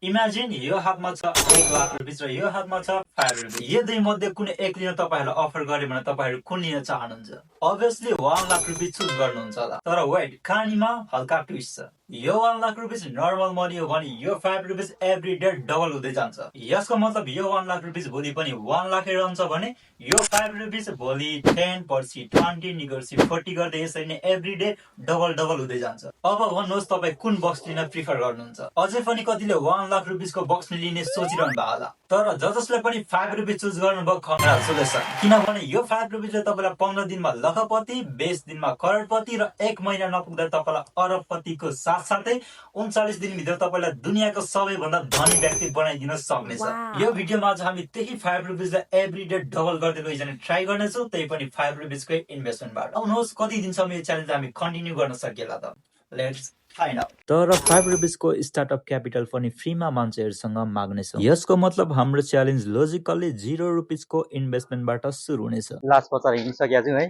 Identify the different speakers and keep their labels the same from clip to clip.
Speaker 1: Imagine यो हातमा छ 1 लाख रुपैयाँ र यो हातमा छ 5 रुपैयाँ। यो दुई मध्ये कुनै एक लिन तपाईहरुलाई अफर गरे भने तपाईहरु कुन लिन चाहनुहुन्छ? अभियसली 1 लाख रुपैयाँ चुज गर्नुहुन्छ होला। तर वेट, कहानीमा हल्का ट्विस्ट छ। यो 1 लाख रुपैयाँ नर्मल मनी हो भने यो 5 रुपैयाँ एभ्री डे डबल हुँदै जान्छ। यसको मतलब यो 1 लाख रुपैयाँ भोलि पनि 1 लाखै रहन्छ भने यो 5 रुपैयाँ भोलि 10 पर्सि 20 निगर्सी 40 गर्दै यसरी नै एभ्री डे डबल हुँदै जान्छ। अब भन्नुहोस् तपाई कुन बक्स लिन प्रिफर गर्नुहुन्छ? अझै पनि कतिले 1 लाख रुपैयाँको बक्स लिने सोचिरहनु भएको होला। तर जसले पनि 5 रुपैयाँ चुज गर्नुभयो कङ्ग्रेचुलेसन, किनभने यो 5 रुपैयाँले तपाईलाई 15 दिनमा लखपति, 20 दिनमा करोडपति र 1 महिना नपुग्दा तपाईलाई अरबपतिको साथसाथै 39 दिनभित्र तपाईलाई दुनियाँको सबैभन्दा धनी व्यक्ति बनाइदिन सक्नेछ। यो भिडियोमा आज हामी त्यही 5 रुपैयाँलाई एभ्री डे डबल गर्दै लैजाने ट्राई गर्नेछौँ, त्यही पनि 5 रुपैयाँकै इन्भेस्टमेन्टबाट। आउनुहोस् कति दिनसम्म यो च्यालेन्ज हामी कन्टिन्यू गर्न सकिएला त। Let's find out. तर 5 रुपैयाँको स्टार्टअप क्यापिटल पनि फ्रीमा मान्छेहरुसँग माग्नेछ। यसको मतलब हाम्रो च्यालेन्ज लजिकली 0 रुपैयाँको इन्भेस्टमेन्टबाट सुरु हुनेछ।
Speaker 2: लास्ट पचार हिँड्न सकेको छु है।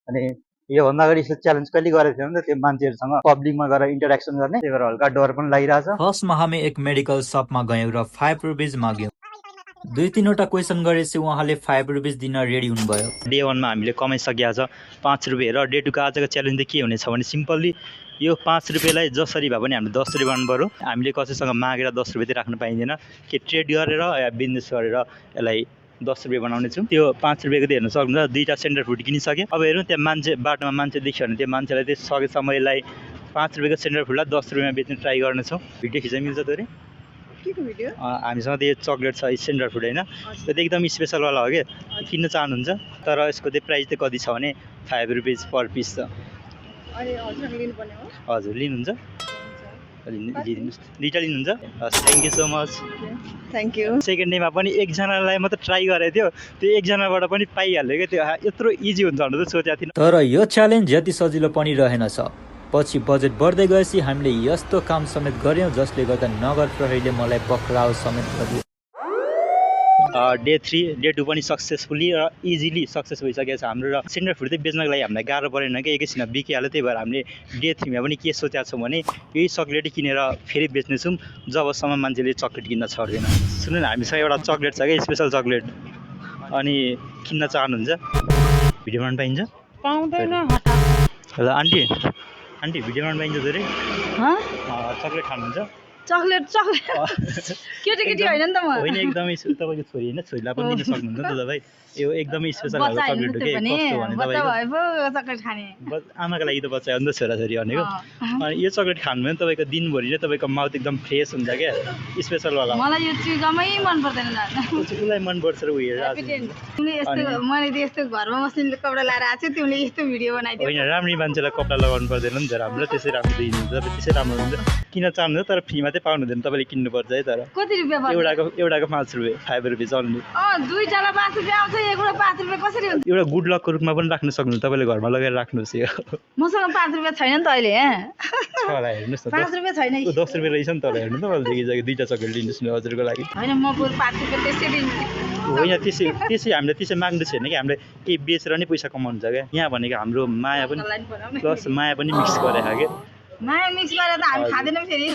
Speaker 2: अनि यो भन्दा अगाडि यसो च्यालेन्ज कहिले गरेको थिएँ भने त त्यो मान्छेहरुसँग पब्लिकमा गएर इन्टरेक्सन गर्ने, त्यही भएर हल्का डर पनि लागिरहेछ।
Speaker 1: फर्स्टमा हामी एक मेडिकल शपमा गयौँ र 5 रुपैयाँ माग्यौँ। 2-3 क्वेसन गरेपछि उहाँले 5 रुपैयाँ दिन रेडी हुनुभयो।
Speaker 2: डे 1 मा हामीले कमाइसकेका छ 5 रुपैयाँ र डे 2 को आजको च्यालेन्ज चाहिँ के हुनेछ भने सिम्पली यो 5 रुपैयाँलाई जसरी भए पनि हामीले 10 रुपैयाँ बनाउनु पर्यो। हामीले कसैसँग मागेर 10 रुपैयाँ राख्न पाइँदैन। के ट्रेड गरेर या बिजनेस गरेर यसलाई 10 रुपैयाँ बनाउने छौँ। त्यो 5 रुपैयाँको चाहिँ हेर्न सक्नुहुन्छ 2टा सेन्टर फुड किनिसके। अब हेरौँ त्यहाँ मान्छे बाटोमा मान्छे देख्यो भने त्यो मान्छेलाई चाहिँ सकेसम्म यसलाई 5 रुपैयाँको सेन्टर फुडलाई 10 रुपैयाँमा बेच्ने ट्राई गर्नेछौँ। भिडियो खिच्न मिल्छ त? हामीसँग त्यो चक्लेट छ सेन्टर फुड होइन, त्यो चाहिँ एकदम स्पेसलवाला हो कि किन्न चाहनुहुन्छ। तर यसको चाहिँ प्राइस चाहिँ कति छ भने 5 रुपैयाँ पर पिस छ। हजुर लिनुहुन्छ? लिदिनुहोस्, 2टा लिनुहुन्छ? हस्, thank you so much.
Speaker 3: Thank you.
Speaker 2: Second डेमा पनि एकजनालाई मात्र ट्राई गरेको थियो, त्यो एकजनाबाट पनि पाइहाल्यो क्या। त्यो यत्रो इजी हुन्छ भनेर त सोचेको थिइनँ।
Speaker 1: तर यो च्यालेन्ज यति सजिलो पनि रहेनछ। पछि बजेट बढ्दै गएपछि हामीले यस्तो काम समेत गर्यौँ जसले गर्दा नगर प्रहरीले मलाई पक्राउ समेत गर्यो।
Speaker 2: डे 3 डे 2 पनि सक्सेसफुली र इजिली सक्सेस भइसकेको छ हाम्रो। र सेन्टर फुड चाहिँ बेच्नको लागि हामीलाई गाह्रो परेन कि एकैछिनमा बिकिहाल्यो। त्यही भएर हामीले डे 3 मा पनि के सोचेका छौँ भने यही चक्लेटै किनेर फेरि बेच्नेछौँ जबसम्म मान्छेले चक्लेट किन्न छोड्दैन। सुन्नु न, हामीसँग एउटा चक्लेट छ कि स्पेसल चक्लेट, अनि किन्न चाहनुहुन्छ? भिडियो बनाउनु पाइन्छ?
Speaker 3: पाउँदैन।
Speaker 2: ल आन्टी भिडियो बनाउनु पाइन्छ त रे? चक्लेट खानुहुन्छ?
Speaker 3: चक्लेट केटी होइन नि त म।
Speaker 2: होइन, एकदमै तपाईँको छोरी होइन, छोरीलाई पनि दिन सक्नुहुन्छ नि त तपाईँ। यो एकदमै स्पेसल खालको चक्लेट हो कि। कस्तो भने
Speaker 3: चक्लेट खाने
Speaker 2: आमाको लागि त बच्चा हो नि त, छोराछोरी भनेको। अनि यो चक्लेट खानुभयो भने तपाईँको दिनभरि नै तपाईँको माउथ एकदम फ्रेस हुन्छ क्या, स्पेसलवाला।
Speaker 3: मलाई यो चिजमै मन पर्दैन।
Speaker 2: उसलाई मनपर्छ र उयो
Speaker 3: तिमीले यस्तो, मैले त यस्तो घरमा बस्ने कपडा लाएर आएको छु, तिमीले यस्तो भिडियो बनाइदियो।
Speaker 2: होइन, राम्री मान्छेलाई कपडा लगाउनु पर्दैन नि त, राम्रो त्यसै राम्रो दिनुहुन्छ, त्यसै राम्रो हुन्छ। किन चाहनुहुन्छ तर फ्रीमा चाहिँ पाउनु हुँदैन, तपाईँले किन्नुपर्छ है। तर
Speaker 3: कति रुपियाँ?
Speaker 2: एउटाको 5 रुपैयाँ, 5 रुपैयाँ अन्ली।
Speaker 3: दुईटालाई 5 रुपियाँ आउँछ, एउटा 5 रुपियाँ कसरी हुन्छ?
Speaker 2: एउटा गुड लकको रूपमा पनि राख्न सक्नुहुन्छ, तपाईँले घरमा लगेर राख्नुहोस्। यो
Speaker 3: मसँग 5 रुपियाँ छैन नि त अहिले।
Speaker 2: होला हेर्नुहोस् न,
Speaker 3: 5 रुपियाँ छैन।
Speaker 2: 10 रुपियाँ रहेछ नि त हेर्नु त। मैले देखिसकेँ 2टा चक्लेट लिनुहोस् न हजुरको लागि।
Speaker 3: होइन, म बरु 5 रुपियाँ त्यसै दिन्छु।
Speaker 2: होइन, त्यसै हामीले त्यसै माग्नु छैन कि, हामीले केही बेचेर नै पैसा कमाउनु छ क्या। यहाँ भनेको हाम्रो माया पनि प्लस माया पनि मिक्स गरेको क्या।
Speaker 3: माया मिक्स गरेर त हामी खाँदैनौँ फेरि।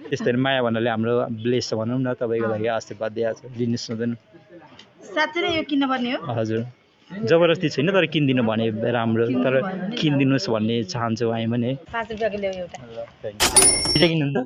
Speaker 2: त्यस्तै माया भन्नाले हाम्रो ब्लेस भनौँ न, तपाईँको लागि आशीर्वाद दिएको छ, लिनुहोस् न।
Speaker 3: साँच्चै नै यो किन्न पर्ने हो?
Speaker 2: हजुर, जबरजस्ती छैन, तर किनिदिनु भने राम्रो, तर किनिदिनुहोस् भन्ने चाहन्छु हामी पनि।
Speaker 3: 5 रुपियाँको ल्याऊ एउटा।
Speaker 2: किन्नु त?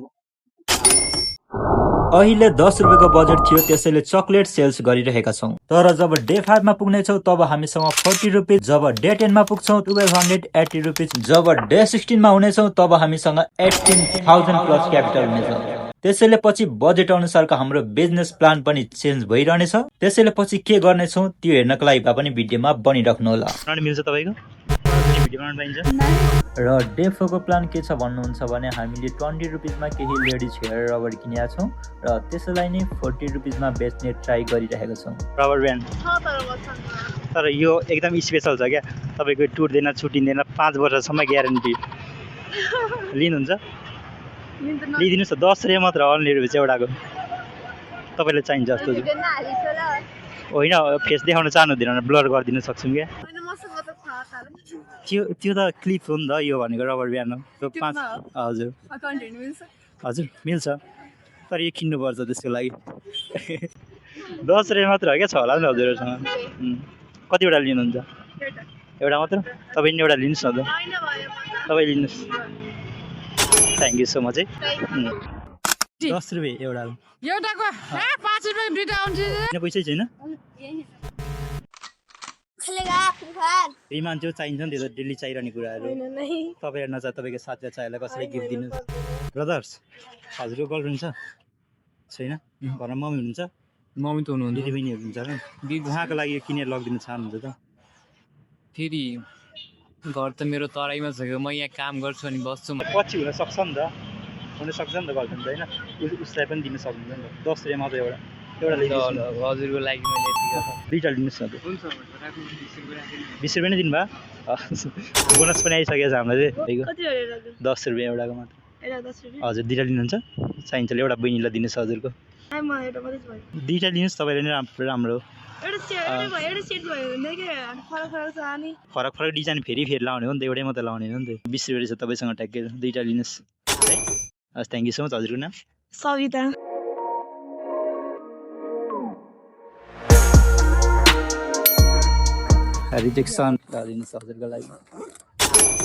Speaker 1: अहिले 10 रुपियाँको बजेट थियो, त्यसैले चक्लेट सेल्स गरिरहेका छौँ। तर जब डे 5 मा पुग्नेछौँ तब हामीसँग 40 रुपियाँ, जब डे 10 मा पुग्छौँ 1280 रुपियाँ, जब डे 16 मा हुनेछौँ तब हामीसँग 18,000 प्लस क्यापिटल हुनेछ। त्यसैले पछि बजेट अनुसारको हाम्रो बिजनेस प्लान पनि चेन्ज भइरहनेछ। त्यसैले पछि के गर्नेछौँ त्यो हेर्नको लागि भए पनि भिडियोमा बनिराख्नु होला।
Speaker 2: मिल्छ तपाईँको भिडियो बनाउनु पाइन्छ।
Speaker 1: र डे 4 को प्लान के छ भन्नुहुन्छ भने हामीले 20 रुपियाँमा केही लेडिज हेयर रबर किनेका छौँ र त्यसैलाई नै 40 रुपियाँमा बेच्ने ट्राई गरिरहेका छौँ।
Speaker 2: रबर ब्यान्ड तर यो एकदम स्पेसल छ क्या, तपाईँको टुट्दैन, छुटिँदैन, 5 वर्षसम्म ग्यारेन्टी। लिनुहुन्छ? लिइदिनुहोस् न, 10 रुपियाँ मात्र अन्ली रुपियाँ चाहिँ एउटाको। तपाईँलाई चाहिन्छ जस्तो होइन, फेस देखाउन चाहनुहुँदैन भने ब्लर गरिदिनु सक्छौँ क्या। त्यो त क्लिप हो नि त, यो भनेको रबर ब्यान्ड हो। त्यो 5 हजुर मिल्छ। तर यो किन्नुपर्छ त्यसको लागि 10 रुपियाँ मात्र हो क्या छ होला नि हजुरहरूसँग कतिवटा लिनुहुन्छ एउटा मात्र तपाईँ नि एउटा लिनुहोस् न त तपाईँ लिनुहोस् थ्याङ्क यू सो मच है 10 रुपियाँ एउटाको
Speaker 3: 5 रुपियाँ दुईटा आउँछ
Speaker 2: किन पैसै छैन मान्छे चाहिन्छ नि त्यो त डेली चाहिरहने कुराहरू तपाईँहरू नचाह तपाईँको साथीलाई चाहिएलाई कसैलाई गिफ्ट दिनुहोस् ब्रदर्स हजुरको गर्लफ्रेन्ड छैन घरमा मम्मी हुनुहुन्छ
Speaker 4: मम्मी त हुनुहुन्छ
Speaker 2: दिदी बहिनीहरू हुन्छ र उहाँको लागि यो किनेर लगिदिनु चाहनुहुन्छ त
Speaker 4: फेरि घर त मेरो तराईमा छ म यहाँ काम गर्छु अनि बस्छु
Speaker 2: पछि हुनसक्छ नि त हुनसक्छ नि त गर्लफ्रेन्ड होइन उसलाई पनि दिन सक्नुहुन्छ नि त 10 रुपियाँ मात्र एउटा
Speaker 4: हजुरको लागि मैले
Speaker 2: दुईवटा लिनुहोस् न त 20 रुपियाँ नै दिनुभयो बोनस पनि आइसकेको छ हामीलाई चाहिँ 10 रुपियाँ एउटाको मात्र हजुर दुईवटा लिनुहुन्छ चाहिन्छ एउटा बहिनीलाई दिनुहोस् हजुरको दुईवटा लिनुहोस् तपाईँले नै राम्रो फरक फरक डिजाइन फेरि लाउने हो नि त एउटै मात्रै लाउने हो नि त 20 रुपियाँ रहेछ तपाईँसँग ट्याक्कै दुईवटा लिनुहोस् है हस् थ्याङ्क यू सो मच हजुरको नाम
Speaker 3: सविता
Speaker 2: रिजेक्सन दिनुहोस् हजुरको लागि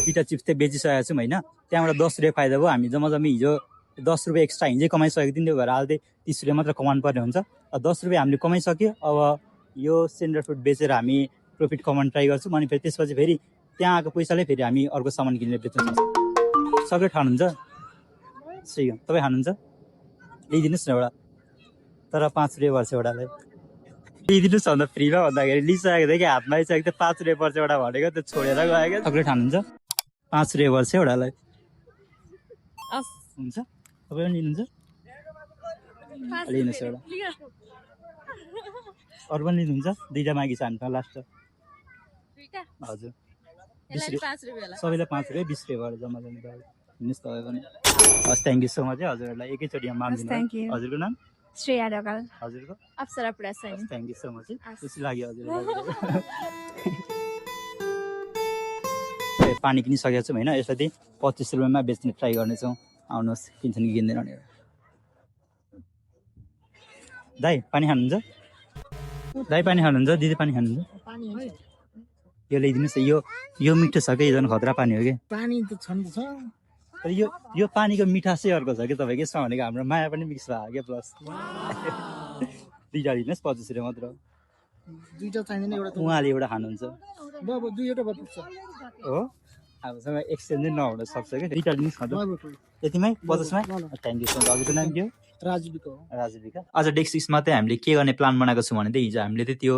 Speaker 2: दुईवटा चिप्स चाहिँ बेचिसकेको छौँ होइन त्यहाँबाट 10 रुपियाँ फाइदा भयो हामी जम्मा जम्मी हिजो 10 रुपियाँ एक्स्ट्रा हिजै कमाइसकेको थियौँ त्यो भएर अहिले 30 रुपियाँ मात्र कमाउनु पर्ने हुन्छ 10 रुपियाँ हामीले कमाइसक्यो अब यो सेन्डर फ्रुट बेचेर हामी प्रफिट कमाउनु ट्राई गर्छौँ अनि फेरि त्यसपछि फेरि त्यहाँ आएको पैसाले फेरि हामी अर्को सामान किनेर बेच्न सक्छौँ चक्लेट खानुहुन्छ सही हो तपाईँ खानुहुन्छ ल्याइदिनुहोस् न एउटा तर 5 रुपियाँ पर्छ एउटालाई ल्याइदिनुहोस् भन्दा फ्रीमा भन्दाखेरि लिइसकेको थियो कि हातमा आइसकेको थियो 5 रुपियाँ पर्छ एउटा भनेको त्यो छोडेर गयो क्या चक्लेट खानुहुन्छ 5 रुपियाँ पर्छ एउटालाई हुन्छ तपाईँ पनि लिनुहुन्छ लिनुहोस् एउटा अरू पनि लिनुहुन्छ दुईवटा मागी छ हामी लास्ट हजुर 20 रुपियाँ सबैलाई 5 रुपियाँ 20 रुपियाँ भएर जम्मा जम्मा लिनुहोस् तपाईँ पनि हस् थ्याङ्क यू सो मच है हजुरहरूलाई एकैचोटि मानिदिनु हजुरको नाम
Speaker 3: श्रेया ढकाल
Speaker 2: हजुरको
Speaker 3: अप्सरा पुरासानी
Speaker 2: थ्याङ्क यू सो मच है खुसी लाग्यो हजुरलाई पानी किनिसकेको छौँ होइन यसलाई चाहिँ 25 रुपियाँमा बेच्ने ट्राई गर्नेछौँ आउनुहोस् किन्छन् कि किन्दैन भनेर दाइ पानी खानुहुन्छ दाइ पानी खानुहुन्छ दिदी पानी खानुहुन्छ यो ल्याइदिनुहोस् यो मिठो छ कि झन् खतरा पानी हो कि
Speaker 5: पानी त छन् छ
Speaker 2: तर यो पानीको मिठासै अर्को छ कि तपाईँको यसमा भनेको हाम्रो माया पनि मिक्स भयो क्या प्लस दुईवटा लिनुहोस् 25 रुपियाँ मात्र
Speaker 5: दुईटा चाहिँदैन एउटा
Speaker 2: उहाँले एउटा खानुहुन्छ
Speaker 5: बाबु दुईवटा पुग्छ
Speaker 2: हो हामीसँग एक्सचेन्ज नै नहुन सक्छ कि दुईवटा लिनुहोस् न यतिमै 50मा थ्याङ्क यू सो मच हजुरको नाम के हो राजविका आज डेक्स 6मा चाहिँ हामीले के गर्ने प्लान बनाएको छौँ भने चाहिँ हिजो हामीले चाहिँ त्यो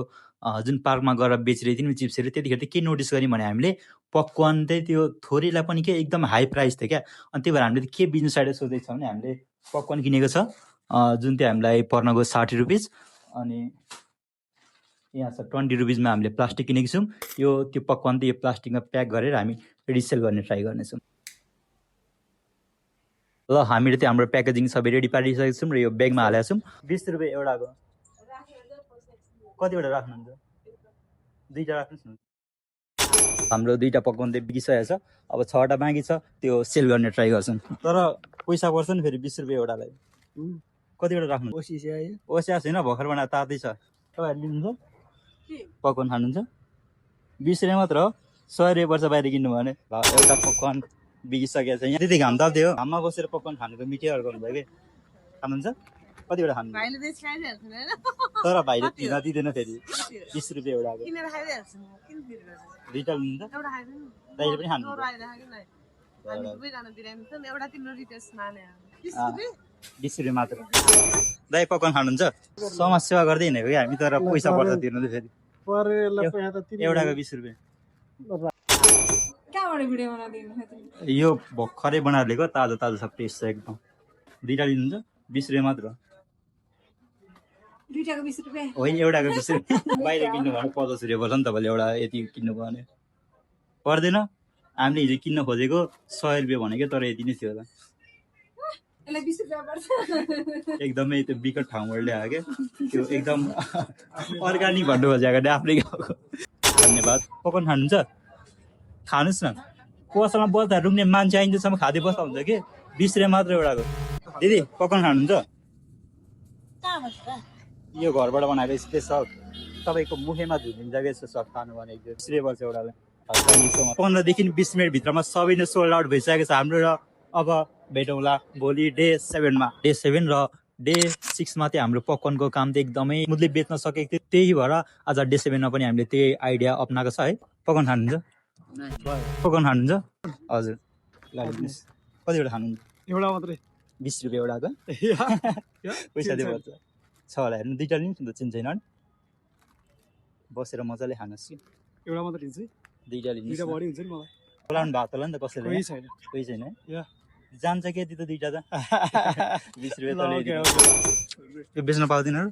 Speaker 2: जुन पार्कमा गएर बेचिरहेको थियौँ चिप्सहरू त्यतिखेर चाहिँ के नोटिस गऱ्यौँ भने हामीले पपकर्न चाहिँ त्यो थोरैलाई पनि के एकदम हाई प्राइस थियो क्या अनि त्यही भएर हामीले के बिजनेस आइडिया सोचेको छ भने हामीले पपकर्न किनेको छ जुन चाहिँ हामीलाई पर्न गयो 60 रुपिस अनि यहाँ छ 20 रुपिसमा हामीले प्लास्टिक किनेको छौँ त्यो पपकर्न चाहिँ यो प्लास्टिकमा प्याक गरेर हामी रिसेल गर्ने ट्राई गर्नेछौँ ल हामीले चाहिँ हाम्रो प्याकेजिङ सबै रेडी पारिसकेको छौँ र यो ब्यागमा हालेको छौँ 20 रुपियाँ एउटाको कतिवटा राख्नुहुन्छ दुईवटा राख्नुहोस् न हाम्रो दुईवटा पकाउनु चाहिँ बिगिसकेको छ अब 6वटा बाँकी छ त्यो सेल गर्ने ट्राई गर्छौँ तर पैसा पर्छ नि फेरि 20 रुपियाँ एउटालाई कतिवटा राख्नु ओसिया छैन भर्खर बनाएर तातै छ तपाईँहरू लिनुहुन्छ पकवान खानुहुन्छ 20 रुपियाँ मात्र हो 100 रुपियाँ पर्छ बाहिर किन्नु भने एउटा पकवान बिगिसकेको छ यहाँ त्यति घाम ताप्थ्यो हो घाममा बसेर पकवान खानुको मिठै अर्को हुन्छ कि खानुहुन्छ कतिवटा खानु तर भाइले दिन दिँदैन फेरि 20 रुपियाँ एउटाको दुईवटा लिनुहुन्छ दाइले पनि खानु 20 रुपियाँ मात्र दाइ पकवान खानुहुन्छ समाज सेवा गर्दै हिँडेको कि हामी तर पैसा पर्छ तिर्नु चाहिँ फेरि एउटाको 20 रुपियाँ यो भर्खरै बनाएर लिएको ताजा ताजा सब टेस्ट छ एकदम दुईवटा लिनुहुन्छ 20 रुपियाँ मात्र होइन एउटाको 20 रुपियाँ बाहिर किन्नु भने 50 रुपियाँ पर्छ नि तपाईँले एउटा यति किन्नु भयो भने पर्दैन हामीले हिजो किन्न खोजेको 100 रुपियाँ भनेको तर यति नै थियो होला एकदमै त्यो विकट ठाउँबाट ल्यायो क्या त्यो एकदम अर्ग्यानिक भन्नु खोजेको नि आफ्नै गाउँको धन्यवाद पकवान खानुहुन्छ खानुहोस् न पसलमा बस्दा रुङ्ने मान्छे आइन्जेलसम्म खाँदै बस्दा हुन्छ कि 20 रुपियाँ मात्र एउटाको दिदी पकवान खानुहुन्छ यो घरबाट बनाएको स्पेसल तपाईँको मुखेमा धुनिन्छ कि यस्तो सब खानु भनेको श्रेय छ एउटालाई 15 देखि 20 मिनटभित्रमा सबै नै सोल्ड आउट भइसकेको छ हाम्रो र अब भेटौँला भोलि डे 7मा डे 7 र डे 6मा चाहिँ हाम्रो पपकर्नको काम चाहिँ एकदमै मुदले बेच्न सकेको थियो त्यही भएर आज डे 7मा पनि हामीले त्यही आइडिया अप्नाएको छ है पपकर्न खानुहुन्छ पपकर्न खानुहुन्छ हजुर कतिवटा खानुहुन्छ
Speaker 5: एउटा मात्रै
Speaker 2: 20 रुपियाँ एउटाको पैसा दिनुपर्छ छ होला हेर्नु दुईवटा लिनु त चिन्छ छैन बसेर मजाले खानुहोस् कि
Speaker 5: एउटा मात्रै लिन्छु
Speaker 2: दुईवटा लिनु
Speaker 5: दुईटा बढी हुन्छ नि मलाई
Speaker 2: बोलाउनु भएको होला नि त कसैले
Speaker 5: कोही छैन
Speaker 2: कोही छैन है
Speaker 5: या।
Speaker 2: जान्छ के त दुईवटा त 20 रुपियाँ त ल्याइदिनु त्यो बेच्न पाउँदैनहरू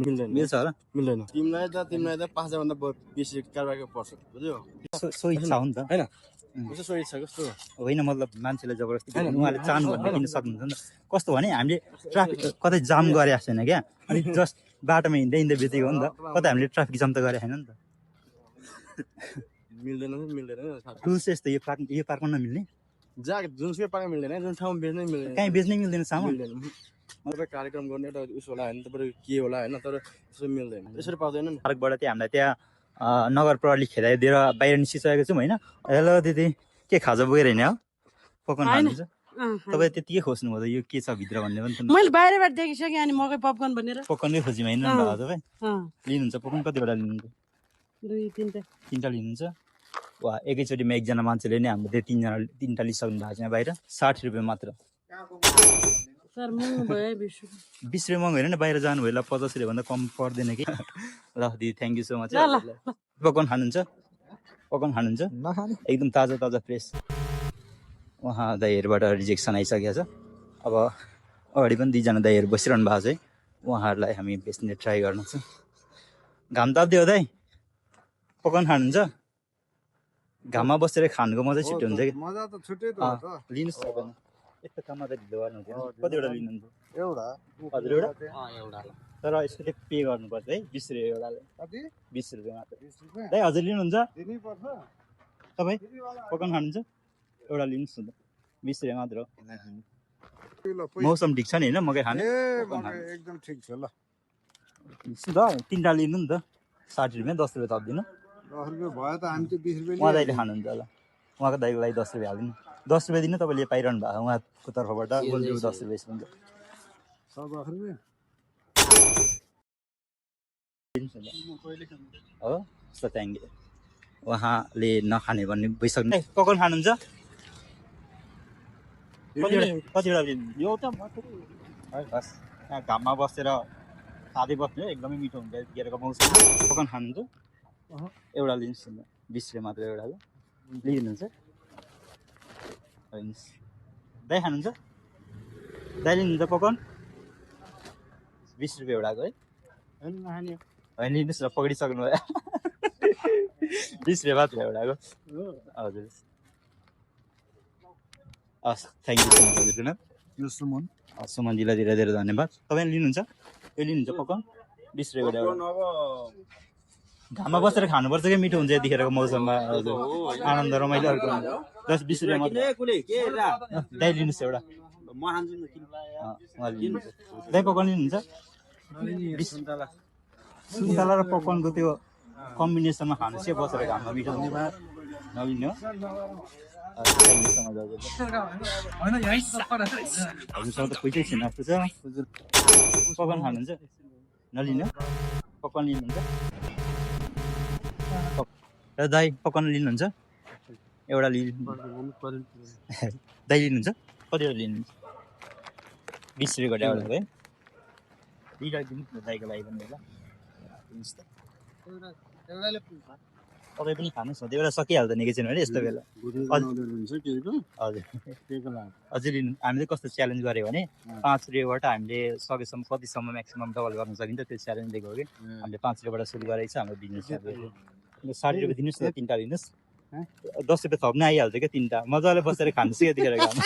Speaker 6: मिल्दैन
Speaker 2: मिल्छ होला
Speaker 6: मिल्दैन तिमीलाई त 5 भन्दा बेसी कारबारको पर्छ बुझ्यौ
Speaker 2: सो इच्छा हो नि त
Speaker 6: हैन कस्तो सोही छ कस्तो
Speaker 2: होइन मतलब मान्छेलाई जबरजस्ती उहाँले चाहनु भने किन सक्नुहुन्छ नि त कस्तो भने हामीले ट्राफिक कतै जाम गरेको छैन क्या अनि जस्ट बाटोमा हिँड्दै हिँड्दै बेचेको हो नि त कतै हामीले ट्राफिक जाम त गरेको छैन नि त
Speaker 6: मिल्दैन
Speaker 2: टुल्स यस्तो यो पार्कमा नमिल्ने
Speaker 6: जा जुनसुकै पार्कमा मिल्दैन जुन ठाउँमा बेच्नै मिल्दैन
Speaker 2: कहीँ बेच्नै मिल्दैन सामान
Speaker 6: मिल्दैन मतलब कार्यक्रम गर्ने एउटा उस होला हैन तपाईको के होला हैन तर त्यसो मिल्दैन त्यसरी पाउँदैन नि
Speaker 2: पार्कबाट चाहिँ हामीलाई त्यहाँ नगर प्रहरी खेदाइदिएर बाहिर निस्किसकेको छौँ होइन हेलो दिदी के खाजा बोकेर हिँड्ने हो पपकर्न खानुहुन्छ तपाईँ त्यतिकै खोज्नुभयो त यो के छ भित्र भन्ने पनि
Speaker 7: मैले बाहिरबाट देखिसकेँ अनि मकै पपकर्न भनेर
Speaker 2: पपकर्नै खोजीमा हिँड्नु भएको तपाईँ लिनुहुन्छ पपकर्न कतिवटा लिनुहुन्छ
Speaker 7: 2-3टा
Speaker 2: 3टा लिनुहुन्छ वा एकैचोटिमा एकजना मान्छेले नै हाम्रो त्यो 3टा लिइसक्नु भएको छ यहाँ बाहिर 60 रुपियाँ मात्र
Speaker 7: सर महँगो भयो
Speaker 2: 20 रुपियाँ महँगो होइन बाहिर जानु भयो 50 रुपियाँ भन्दा कम पर्दैन कि ल दिदी thank you so much popcorn खानुहुन्छ पपकर्न खानुहुन्छ
Speaker 5: नखाने
Speaker 2: एकदम ताजा ताजा फ्रेस उहाँ दाइहरूबाट रिजेक्सन आइसकेको छ अब अगाडि पनि 2जना दाइहरू बसिरहनु भएको छ है उहाँहरूलाई हामी बेच्ने ट्राई गर्नु छ घाम ताप्दियो दाइ पपकर्न खानुहुन्छ घाममा बसेर खानुको मजा छुट्टै हुन्छ कि
Speaker 5: मजा त छुट्टै त हो त
Speaker 2: लिनुहोस् तपाईँ यस्तो काममा त ढिलो गर्नु हुँदैन कतिवटा लिनुहुन्छ
Speaker 5: एउटा
Speaker 2: हजुर एउटा तर यसको चाहिँ पे गर्नुपर्छ है 20 रुपियाँ एउटाले
Speaker 5: कति
Speaker 2: 20 रुपियाँ मात्र
Speaker 5: 20 रुपैयाँ
Speaker 2: दाइ हजुर लिनुहुन्छ
Speaker 5: दिनै पर्छ
Speaker 2: तपाईँ पपकर्न खानुहुन्छ एउटा लिनुहोस् न त 20 रुपियाँ मात्र हो मौसम ठिक छ नि होइन मकै खाने
Speaker 5: एकदम ठिक छ ल
Speaker 2: ल 3टा लिनु नि त 60 रुपियाँ 10 रुपियाँ थपिदिनु
Speaker 5: 10 रुपैयाँ भयो त हामी त 20 रुपैयाँ
Speaker 2: उहाँ दाइले खानुहुन्छ होला उहाँको दाइको लागि 10 रुपियाँ हालिदिनु 10 रुपियाँ दिनु तपाईँले पाइरहनु भएको उहाँको तर्फबाट गोल्डु 10 रुपियाँ हुन्छ
Speaker 5: 10 रुपैयाँ
Speaker 2: हो सो थ्याङ्क यू उहाँले नखाने भन्ने भइसक्नु पकर्न खानुहुन्छ कतिवटा
Speaker 6: एउटा मात्र
Speaker 2: बस यहाँ घाममा बसेर खाँदै बस्नु एकदमै मिठो हुन्छ यतिखेरको मौसम पकर्न खानुहुन्छ एउटा लिनुहोस् न 20 रुपियाँ मात्र एउटा हो लिनुहुन्छ दाइ खानुहुन्छ दाइ लिनुहुन्छ पकर्न 20 रुपियाँ एउटाको है होइन लिनुहोस् न पक्रिसक्नु भयो 20 रुपियाँ मात्र एउटाको हजुर हस् थ्याङ्क यू सो मच हजुर
Speaker 5: यो सुमन
Speaker 2: सुमनजीलाई धेरै धेरै धन्यवाद तपाईँले लिनुहुन्छ यो लिनुहुन्छ पकर्न 20 रुपियाँ एउटा घाममा बसेर खानुपर्छ क्या मिठो हुन्छ यतिखेरको मौसममा हजुर आनन्द रमाइलो अर्को 10-20 रुपियाँ मात्र दाइ लिनुहोस् एउटा दाइ पकर्न लिनुहुन्छ सुन्तला र पकर्नको त्यो कम्बिनेसनमा खानुहोस् क्या बसेर घाममा मिठो हुन्छ नलिने हो हजुरसँग त पैसै छैन जस्तो छ पकर्न खानुहुन्छ नलिनु पकर्न लिनुहुन्छ र दाइ पकर्न लिनुहुन्छ एउटा दाइ लिनुहुन्छ कतिवटा लिनुहुन्छ 20 रुपियाँ एउटा है दुईवटा दिनुहोस् न दाइको लागि पनि होला दिनुहोस् त तपाईँ पनि खानुहोस् न त्यो बेला सकिहाल्छ निकै छैन भने यस्तो बेला हजुर लिनु हामीले कस्तो च्यालेन्ज गऱ्यो भने 5 रुपियाँबाट हामीले सकेसम्म कतिसम्म म्याक्सिमम डबल गर्न सकिन्छ त्यो च्यालेन्ज दिएको हो कि हामीले 5 रुपियाँबाट सुरु गरेको छ हाम्रो बिजनेस 60 रुपियाँ दिनुहोस् न 3टा लिनुहोस् 10 रुपियाँ थप्न आइहाल्छ क्या 3टा मजाले बसेर खानुहोस् क्या यतिखेर घाममा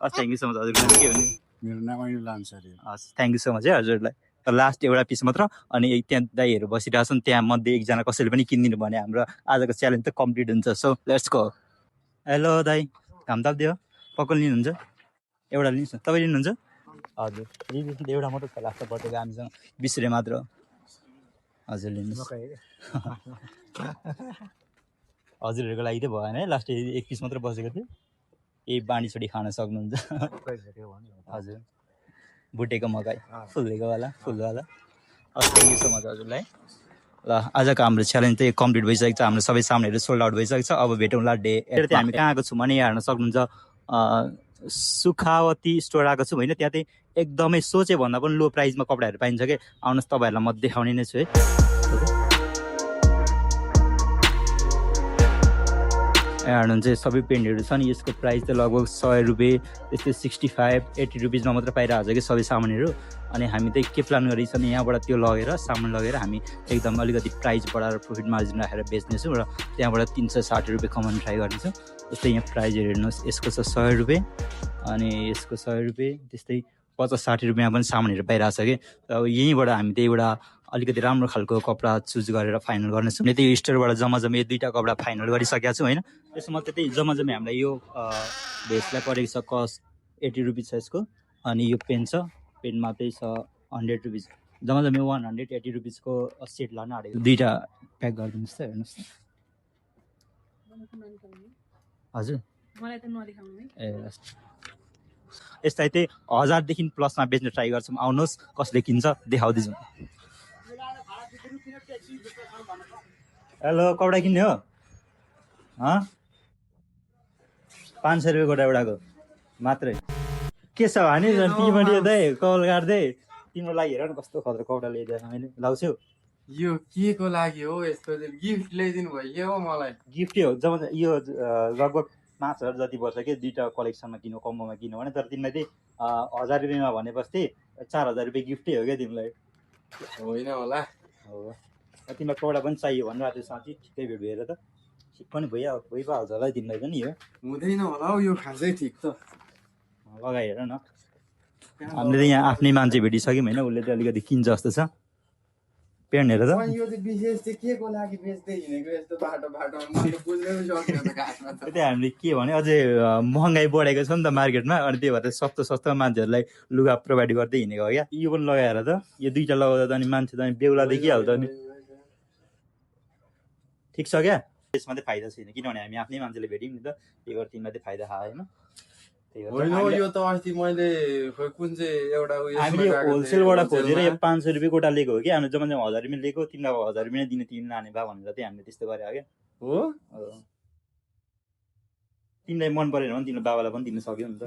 Speaker 2: हस् थ्याङ्क यू सो मच हजुर के भने
Speaker 6: मेरो नाम अहिले लान्छ अरे
Speaker 2: हस् थ्याङ्क यू सो मच है हजुरलाई लास्ट एउटा पिस मात्र अनि त्यहाँ दाइहरू बसिरहेको छन् त्यहाँ मध्ये एकजना कसैले पनि किनिदिनु भने हाम्रो आजको च्यालेन्ज त कम्प्लिट हुन्छ सो लेट्स गो हेलो दाइ घाम ताप्दियो पकर्न लिनुहुन्छ एउटा लिनुहोस् न तपाईँ लिनुहुन्छ हजुर एउटा मात्र छ लास्ट बर्थडेको हामीसँग 20 रुपियाँ मात्र हजुर लिनुहोस् हजुरहरूको लागि चाहिँ भएन है लास्ट 1 पिस मात्र बसेको थियो यही बाँडी खान सक्नुहुन्छ हजुर बुटेको मकै फुलवाला थ्याङ्क यू सो मच हजुरलाई ल आजको हाम्रो च्यालेन्ज चाहिँ कम्प्लिट भइसकेको छ हाम्रो सबै सामानहरू सोल्ड आउट भइसकेको छ अब भेटौँला डे चाहिँ हामी कहाँ आएको छौँ भने यहाँ हेर्न सक्नुहुन्छ सुखावती स्टोर आएको छौँ होइन त्यहाँ चाहिँ एकदमै सोचे भन्दा पनि लो प्राइसमा कपडाहरू पाइन्छ कि आउनुहोस् तपाईँहरूलाई म देखाउने नै छु है हेर्नुहुन्छ सबै पेन्टहरू छ नि यसको प्राइस चाहिँ लगभग 100 रुपियाँ त्यस्तै 65 80 रुपिजमा मात्र पाइरहेको छ कि सबै सामानहरू अनि हामी चाहिँ के प्लान गरेको छ भने यहाँबाट त्यो लगेर सामान लगेर हामी एकदम अलिकति प्राइस बढाएर प्रफिट मार्जिन राखेर बेच्नेछौँ र त्यहाँबाट 360 रुपियाँ कमाउन ट्राई गर्नेछौँ जस्तै यहाँ प्राइजहरू हेर्नुहोस् यसको छ 100 रुपियाँ अनि यसको 100 रुपियाँ त्यस्तै 50-60 रुपियाँमा पनि सामानहरू पाइरहेको छ कि अब यहीँबाट हामी चाहिँ एउटा अलिकति राम्रो खालको कपडा चुज गरेर फाइनल गर्नेछौँ नि त्यही स्टोरबाट जम्मा यो 2टा कपडा फाइनल गरिसकेका छौँ होइन त्यसमा त्यही जम्मा हामीलाई यो भेस्टलाई परेको छ कस्ट 80 रुपिस छ यसको अनि यो पेन छ पेनमा चाहिँ छ 100 रुपिस जम्मा 180 रुपिसको सेट लान आँटेको 2टा प्याक गरिदिनुहोस् त हेर्नुहोस् हजुर ए यस्तै चाहिँ 1000 देखि प्लसमा बेच्न ट्राई गर्छौँ आउनुहोस् कसले किन्छ देखाउँदैछौँ हेलो कपडा किन्ने हो 500 रुपियाँ गोटा एउटाको मात्रै के छ भने तिमीले दाइ कल गर्दै तिम्रो लागि हेर न कस्तो खतरा कपडा ल्याइदिएर मैले लाउँछौ
Speaker 8: यो के को लागि हो यस्तो गिफ्ट ल्याइदिनु भयो हो मलाई
Speaker 2: गिफ्टै हो जब यो लगभग 5000 जति पर्छ कि 2टा कलेक्सनमा किन्नु कम्बोमा किन्नु भने तर तिमीलाई चाहिँ 1000 रुपियाँमा भनेपछि 4000 रुपियाँ गिफ्टै हो क्या तिमीलाई
Speaker 8: होइन होला
Speaker 2: हो तिमीलाई कपडा पनि चाहियो भनेर त्यो साँच्ची ठिकै भेट भएर त ठिक पनि भइहाल्छ होला तिमीलाई पनि यो
Speaker 8: हुँदैन होला हौ यो खासै ठिक त
Speaker 2: लगाएर न हामीले त यहाँ आफ्नै मान्छे भेटिसक्यौँ होइन उसले चाहिँ अलिकति किन्छ जस्तो छ पेन्ट हेर त
Speaker 8: यो चाहिँ विशेष चाहिँ के को लागि बेच्दै हिँडेको यस्तो बाटो मैले बुझ्नै सक्दिनँ त खासमा त
Speaker 2: त्यही हामीले के भने अझै महँगाई बढेको छ नि त मार्केटमा अनि त्यही भएर सस्तो मान्छेहरूलाई लुगा प्रोभाइड गर्दै हिँडेको हो क्या यो पनि लगाएर त यो 2टा लगाउँदा त अनि मान्छे त अनि बेहुला देखिहाल्छ नि ठिक छ क्या त्यसमा चाहिँ फाइदा छैन किनभने हामी आफ्नै मान्छेले भेट्यौँ नि त त्यही भएर तिमीलाई चाहिँ फाइदा खायो होइन
Speaker 8: होइन यो त अस्ति मैले कुन चाहिँ एउटा
Speaker 2: हामीले होलसेलबाट खोजेर यो 500 रुपियाँ गोटा लिएको हो कि हामीले जम्मा 1000 रुपियाँ लिएको तिमीलाई 1000 रुपियाँ दिने तिमीले लाने भए भनेर चाहिँ हामीले त्यस्तो गरे क्या
Speaker 8: हो
Speaker 2: तिमीलाई मन परेन भने तिमीले बाबालाई पनि दिन सक्यौ नि त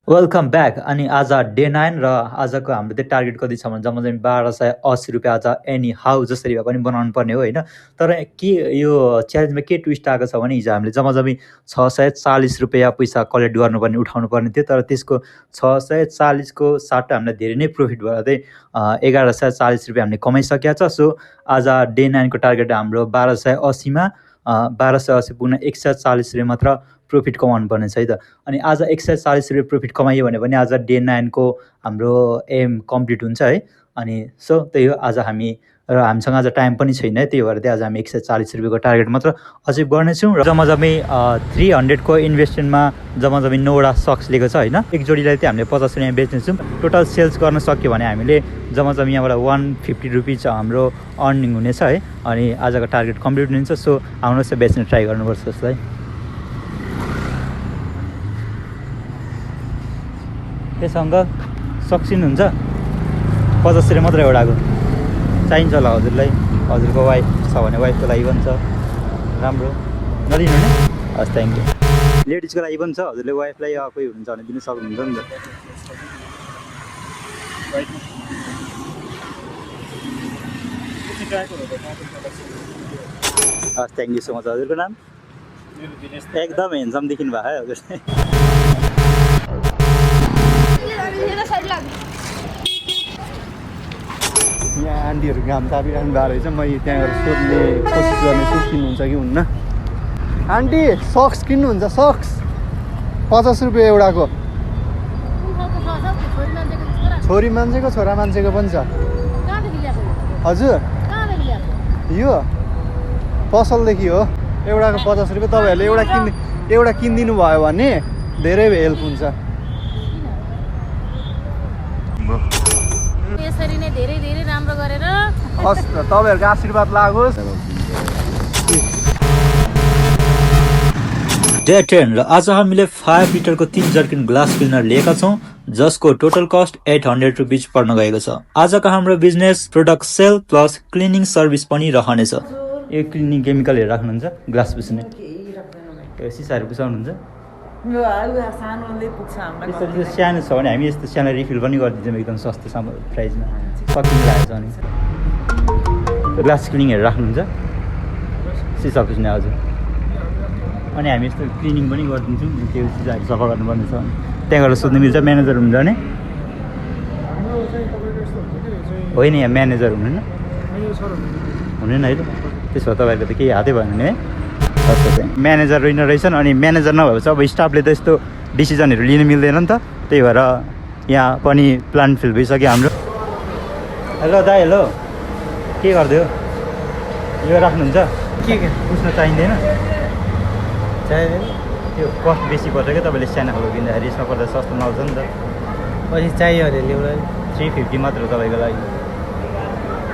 Speaker 2: वेलकम ब्याक अनि आज डे 9 र आजको हाम्रो चाहिँ टार्गेट कति छ भने जम्मा 1280 रुपियाँ आज एनी हाउ जसरी भए पनि बनाउनु पर्ने हो होइन तर के यो च्यालेन्जमा के ट्विस्ट आएको छ भने हिजो हामीले जम्मा 640 रुपियाँ पैसा कलेक्ट गर्नुपर्ने उठाउनु पर्ने थियो तर त्यसको 640 को साट्टो हामीलाई धेरै नै प्रफिट भएर चाहिँ 1140 रुपियाँ हामीले कमाइसकेका छ सो आज डे 9 को टार्गेट हाम्रो 1280 मा 1280 पुग्न 140 रुपियाँ मात्र प्रफिट कमाउनु पर्ने छ है त अनि आज 140 रुपियाँ प्रफिट कमाइयो भने पनि आज डे 9 को हाम्रो एम कम्प्लिट हुन्छ है अनि सो त्यही हो आज हामी र हामीसँग आज टाइम पनि छैन है त्यही भएर चाहिँ आज हामी 140 रुपियाँको टार्गेट मात्र अचिभ गर्नेछौँ र जम्मा 300 को इन्भेस्टमेन्टमा जम्मा 9वटा सक्स लिएको छ होइन एक जोडीलाई चाहिँ हामीले 50 रुपियाँ बेच्नेछौँ टोटल सेल्स गर्न सक्यो भने हामीले जम्मा यहाँबाट 150 रुपिज हाम्रो अर्निङ हुनेछ है अनि आजको टार्गेट कम्प्लिट हुन्छ सो आउनुहोस् बेच्ने ट्राई गर्नुपर्छ यसलाई त्यसो अङ्कल सक्सिनुहुन्छ 50 रुपियाँ मात्र एउटाको चाहिन्छ होला हजुरलाई हजुरको वाइफ छ भने वाइफको लागि पनि छ राम्रो नदिनु नि हस् थ्याङ्क यू लेडिजको लागि पनि छ हजुरले वाइफलाई कोही हुनुहुन्छ भने दिन सक्नुहुन्छ नि त हस् थ्याङ्क यू सो मच हजुरको नाम एकदम हेन्सम देखिनु भएको है हजुरले
Speaker 5: यहाँ आन्टीहरू घाम तापिराख्नु भएको रहेछ मैले त्यहाँ गएर सोध्ने कोसिस गर्नेछु किन्नुहुन्छ कि हुन्न आन्टी सक्स किन्नुहुन्छ सक्स 50 रुपियाँ एउटाको छोरी मान्छेको छोरा मान्छेको पनि छ हजुर यो पसलदेखि हो एउटाको 50 रुपियाँ तपाईँहरूले एउटा एउटा किनिदिनु भयो भने धेरै हेल्प हुन्छ।
Speaker 9: यसरी नै धेरै धेरै राम्रो गरेर
Speaker 5: हस् त, तपाईँहरूको आशीर्वाद लागोस्।
Speaker 1: डे 10 र आज हामीले 5 लिटरको 3 जर्किन ग्लास क्लिनर लिएका छौँ जसको टोटल कस्ट 800 रुपिज पर्न गएको छ। आजको हाम्रो business product sale plus cleaning service पनि रहनेछ।
Speaker 2: यो क्लिनिङ केमिकलहरू राख्नुहुन्छ, ग्लास पुस्ने यो सिसाहरू पुसाउनुहुन्छ। यसरी सानो छ भने हामी यस्तो सानो रिफिल पनि गरिदिन्छौँ एकदम सस्तो प्राइसमा, सकिनु लागेको छ भने। ग्लास क्लिनिङहरू राख्नुहुन्छ, सिसा पुस्ने हजुर। अनि हामी यस्तो क्लिनिङ पनि गरिदिन्छौँ, त्यो सिसाहरू सफा गर्नुपर्ने छ भने त्यहाँ गएर सोध्नु मिल्छ। म्यानेजर हुन्छ भने होइन, यहाँ म्यानेजर हुनुहुन्न हुँदैन है त, त्यसो भए तपाईँको त केही हातै भएन नि है। म्यानेजर रहेछन् अनि म्यानेजर नभएपछि अब स्टाफले त यस्तो डिसिजनहरू लिनु मिल्दैन नि त, त्यही भएर यहाँ पनि प्लान फिल भइसक्यो हाम्रो। हेलो दाइ, हेलो के गरिदियो? यो राख्नुहुन्छ के पुस्न चाहिँदैन? चाहिँदैन, त्यो कस्ट बेसी पर्छ क्या तपाईँले सानो खालको किन्दाखेरि, यसमा पर्दा सस्तो नआउँछ नि त।
Speaker 10: पछि चाहियो भने ल्याउनु
Speaker 2: 350 मात्र हो तपाईँको लागि।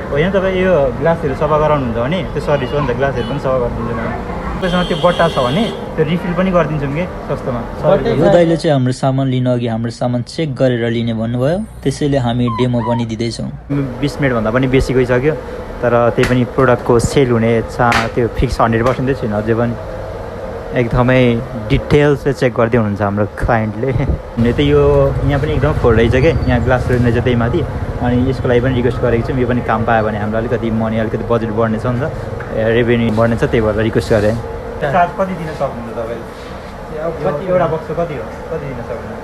Speaker 2: होइन तपाईँ यो ग्लासहरू सफा गराउनुहुन्छ भने त्यो सर्भिस हो नि त, ग्लासहरू पनि सफा गरिदिन्छौँ हामी। तपाईँसँग त्यो बट्टा छ भने त्यो रिफिल पनि गरिदिन्छौँ कि सस्तोमा।
Speaker 1: यो दाइले चाहिँ हाम्रो सामान लिनु अघि हाम्रो सामान चेक गरेर लिने भन्नुभयो, त्यसैले हामी डेमो पनि दिँदैछौँ।
Speaker 2: 20 मिनटभन्दा पनि बेसी गइसक्यो, तर त्यही पनि प्रोडक्टको सेल हुने त्यो फिक्स 100% छैन अझै पनि। एकदमै डिटेल्सले चेक गर्दै हुनुहुन्छ हाम्रो क्लाइन्टले। हुने त यो यहाँ पनि एकदम फोर रहेछ क्या, यहाँ ग्लास रहेछ त्यही माथि। अनि यसको लागि पनि रिक्वेस्ट गरेको छौँ, यो पनि काम पायो भने हाम्रो अलिकति मनी अलिकति बजेट बढ्नेछ नि त, रेभेन्यू बढ्नेछ, त्यही भएर रिक्वेस्ट गरेँ। चार्ज कति दिन सक्नुहुन्छ तपाईँले? कति एउटा बक्स कति हो, कति दिन सक्नुहुन्छ?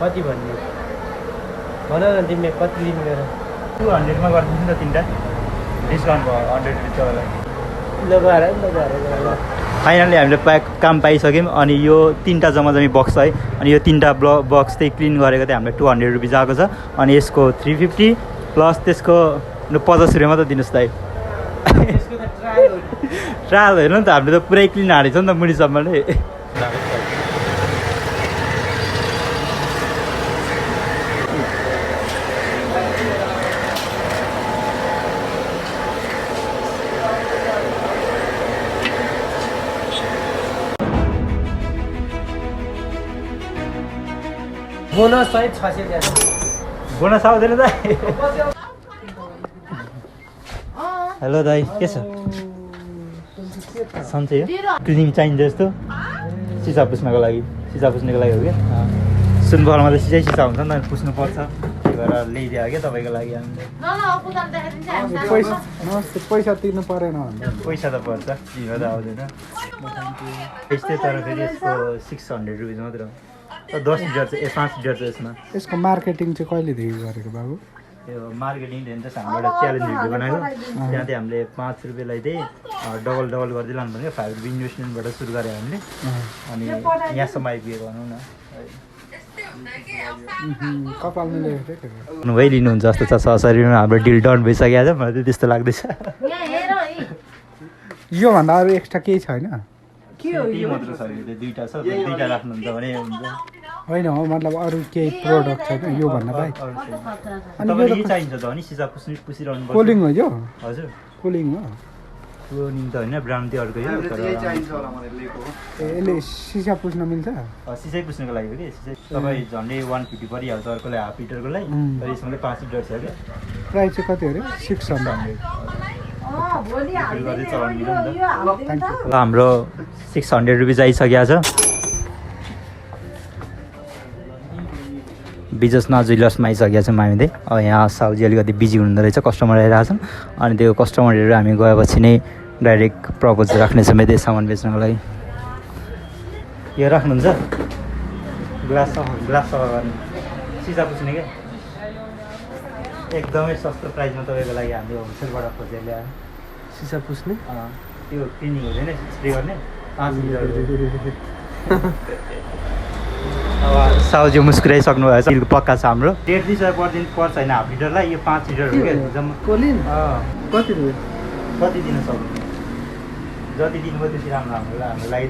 Speaker 10: कति भन्ने भन न तिमीले कति लिनु गरेर
Speaker 2: 200मा गरिदिन्छु नि त, 3टा डिस्काउन्ट भयो 100 रुपिस तपाईँलाई।
Speaker 10: लगाएर
Speaker 2: फाइनली हामीले काम पाइसक्यौँ। अनि यो 3टा जम्मा बक्स है, अनि यो 3टा बक्स चाहिँ क्लिन गरेको चाहिँ हामीलाई 200 रुपिस आएको छ। अनि यसको 350 प्लस त्यसको 50 रुपियाँ मात्र दिनुहोस् दाइ। ट्रायल हेर्नु नि त, हामीले त पुरै क्लिन हालेको छ नि त मुनिसम्मले।
Speaker 10: बोनस सहित 600 ल्याएर
Speaker 2: बोनस आउँदैन दाइ? हेलो दाइ, के छ? सन्चै हो? क्लिनिङ चाहिन्छ जस्तो सिसा पुस्नको लागि, सिसा पुस्नेको लागि हो क्या। सुनबलमा त सिसा हुन्छ नि त, पुस्नुपर्छ, त्यही भएर ल्याइदियो क्या तपाईँको लागि हामीले।
Speaker 5: पैसा तिर्नु परेन,
Speaker 2: पैसा त पर्छ, ढिलो त आउँदैन यस्तै। तर फेरि यसको 600 रुपिस मात्र हो, 10 लिटर चाहिँ 5 लिटर छ यसमा।
Speaker 5: यसको मार्केटिङ चाहिँ कहिलेदेखि गरेको बाबु?
Speaker 2: त्यो मार्केटिङ चाहिँ हाम्रो एउटा च्यालेन्ज भिडियो बनाएको, त्यहाँ चाहिँ हामीले 5 रुपियाँलाई चाहिँ डबल गर्दै लानु पर्ने, 5 रुपियाँ इन्भेस्टमेन्टबाट सुरु गऱ्यो हामीले। अनि यहाँसम्म आइपुगेको भनौँ न।
Speaker 5: कपाल मिलेको
Speaker 2: भइ लिनुहुन्छ जस्तो छ, सरी हाम्रो डिल डन भइसकेको छ, मलाई चाहिँ त्यस्तो लाग्दैछ।
Speaker 5: योभन्दा अरू एक्स्ट्रा केही छैन?
Speaker 2: के मात्र छ, 2टा छ, 2टा राख्नुहुन्छ भने हुन्छ।
Speaker 5: होइन हो, मतलब अरू केही प्रोडक्ट छैन योभन्दा बाहेक?
Speaker 2: तपाईँले के चाहिन्छ त भने सिसा पुसिरहनु पर्छ।
Speaker 5: कुलिङ हो यो?
Speaker 2: हजुर
Speaker 5: कुलिङ हो।
Speaker 2: कुलिङ त होइन, ब्रान्ड चाहिँ अर्कै हो।
Speaker 5: यसले सिसा पुस्न मिल्छ?
Speaker 2: सिसै पुस्नुको लागि हो कि, सिसै तपाईँ झन्डै 150 परिहाल्छ अर्कोलाई, हाफ लिटरको लागि। तर यसमा 5 लिटर छ क्या।
Speaker 5: प्राइस चाहिँ कति अरे? 600।
Speaker 2: हाम्रो 600 रुपिस आइसकेको छ। बिजसना ज्वेलर्समा आइसकेको छौँ हामीले। यहाँ साउजी अलिकति बिजी हुँदो रहेछ, कस्टमर आइरहेको छन्। अनि त्यो कस्टमरहरू हामी गएपछि नै डाइरेक्ट प्रपोज राख्नेछौँ यतै सामान बेच्नको लागि। यो राख्नुहुन्छ ग्लास सफा गर्ने, सिसा पुस्ने क्या, एकदमै सस्तो प्राइसमा तपाईँको लागि हामीले होलसेलबाट खोजेर ल्याएर।
Speaker 10: सिसा पुस्ने
Speaker 2: त्यो क्लिनिङ हुँदैन, स्प्रे गर्ने 5 लिटर। अब साउजी मुस्कुराइसक्नु भएछ, बिलको पक्का छ हाम्रो। 150 पर्छ होइन हाफ लिटरलाई, यो 5 लिटर हो क्या जम्मा।
Speaker 5: कोलिन कति रुपियाँ?
Speaker 2: कति दिन सक्नु? जति दिनुभयो त्यति राम्रो हाम्रो लागि।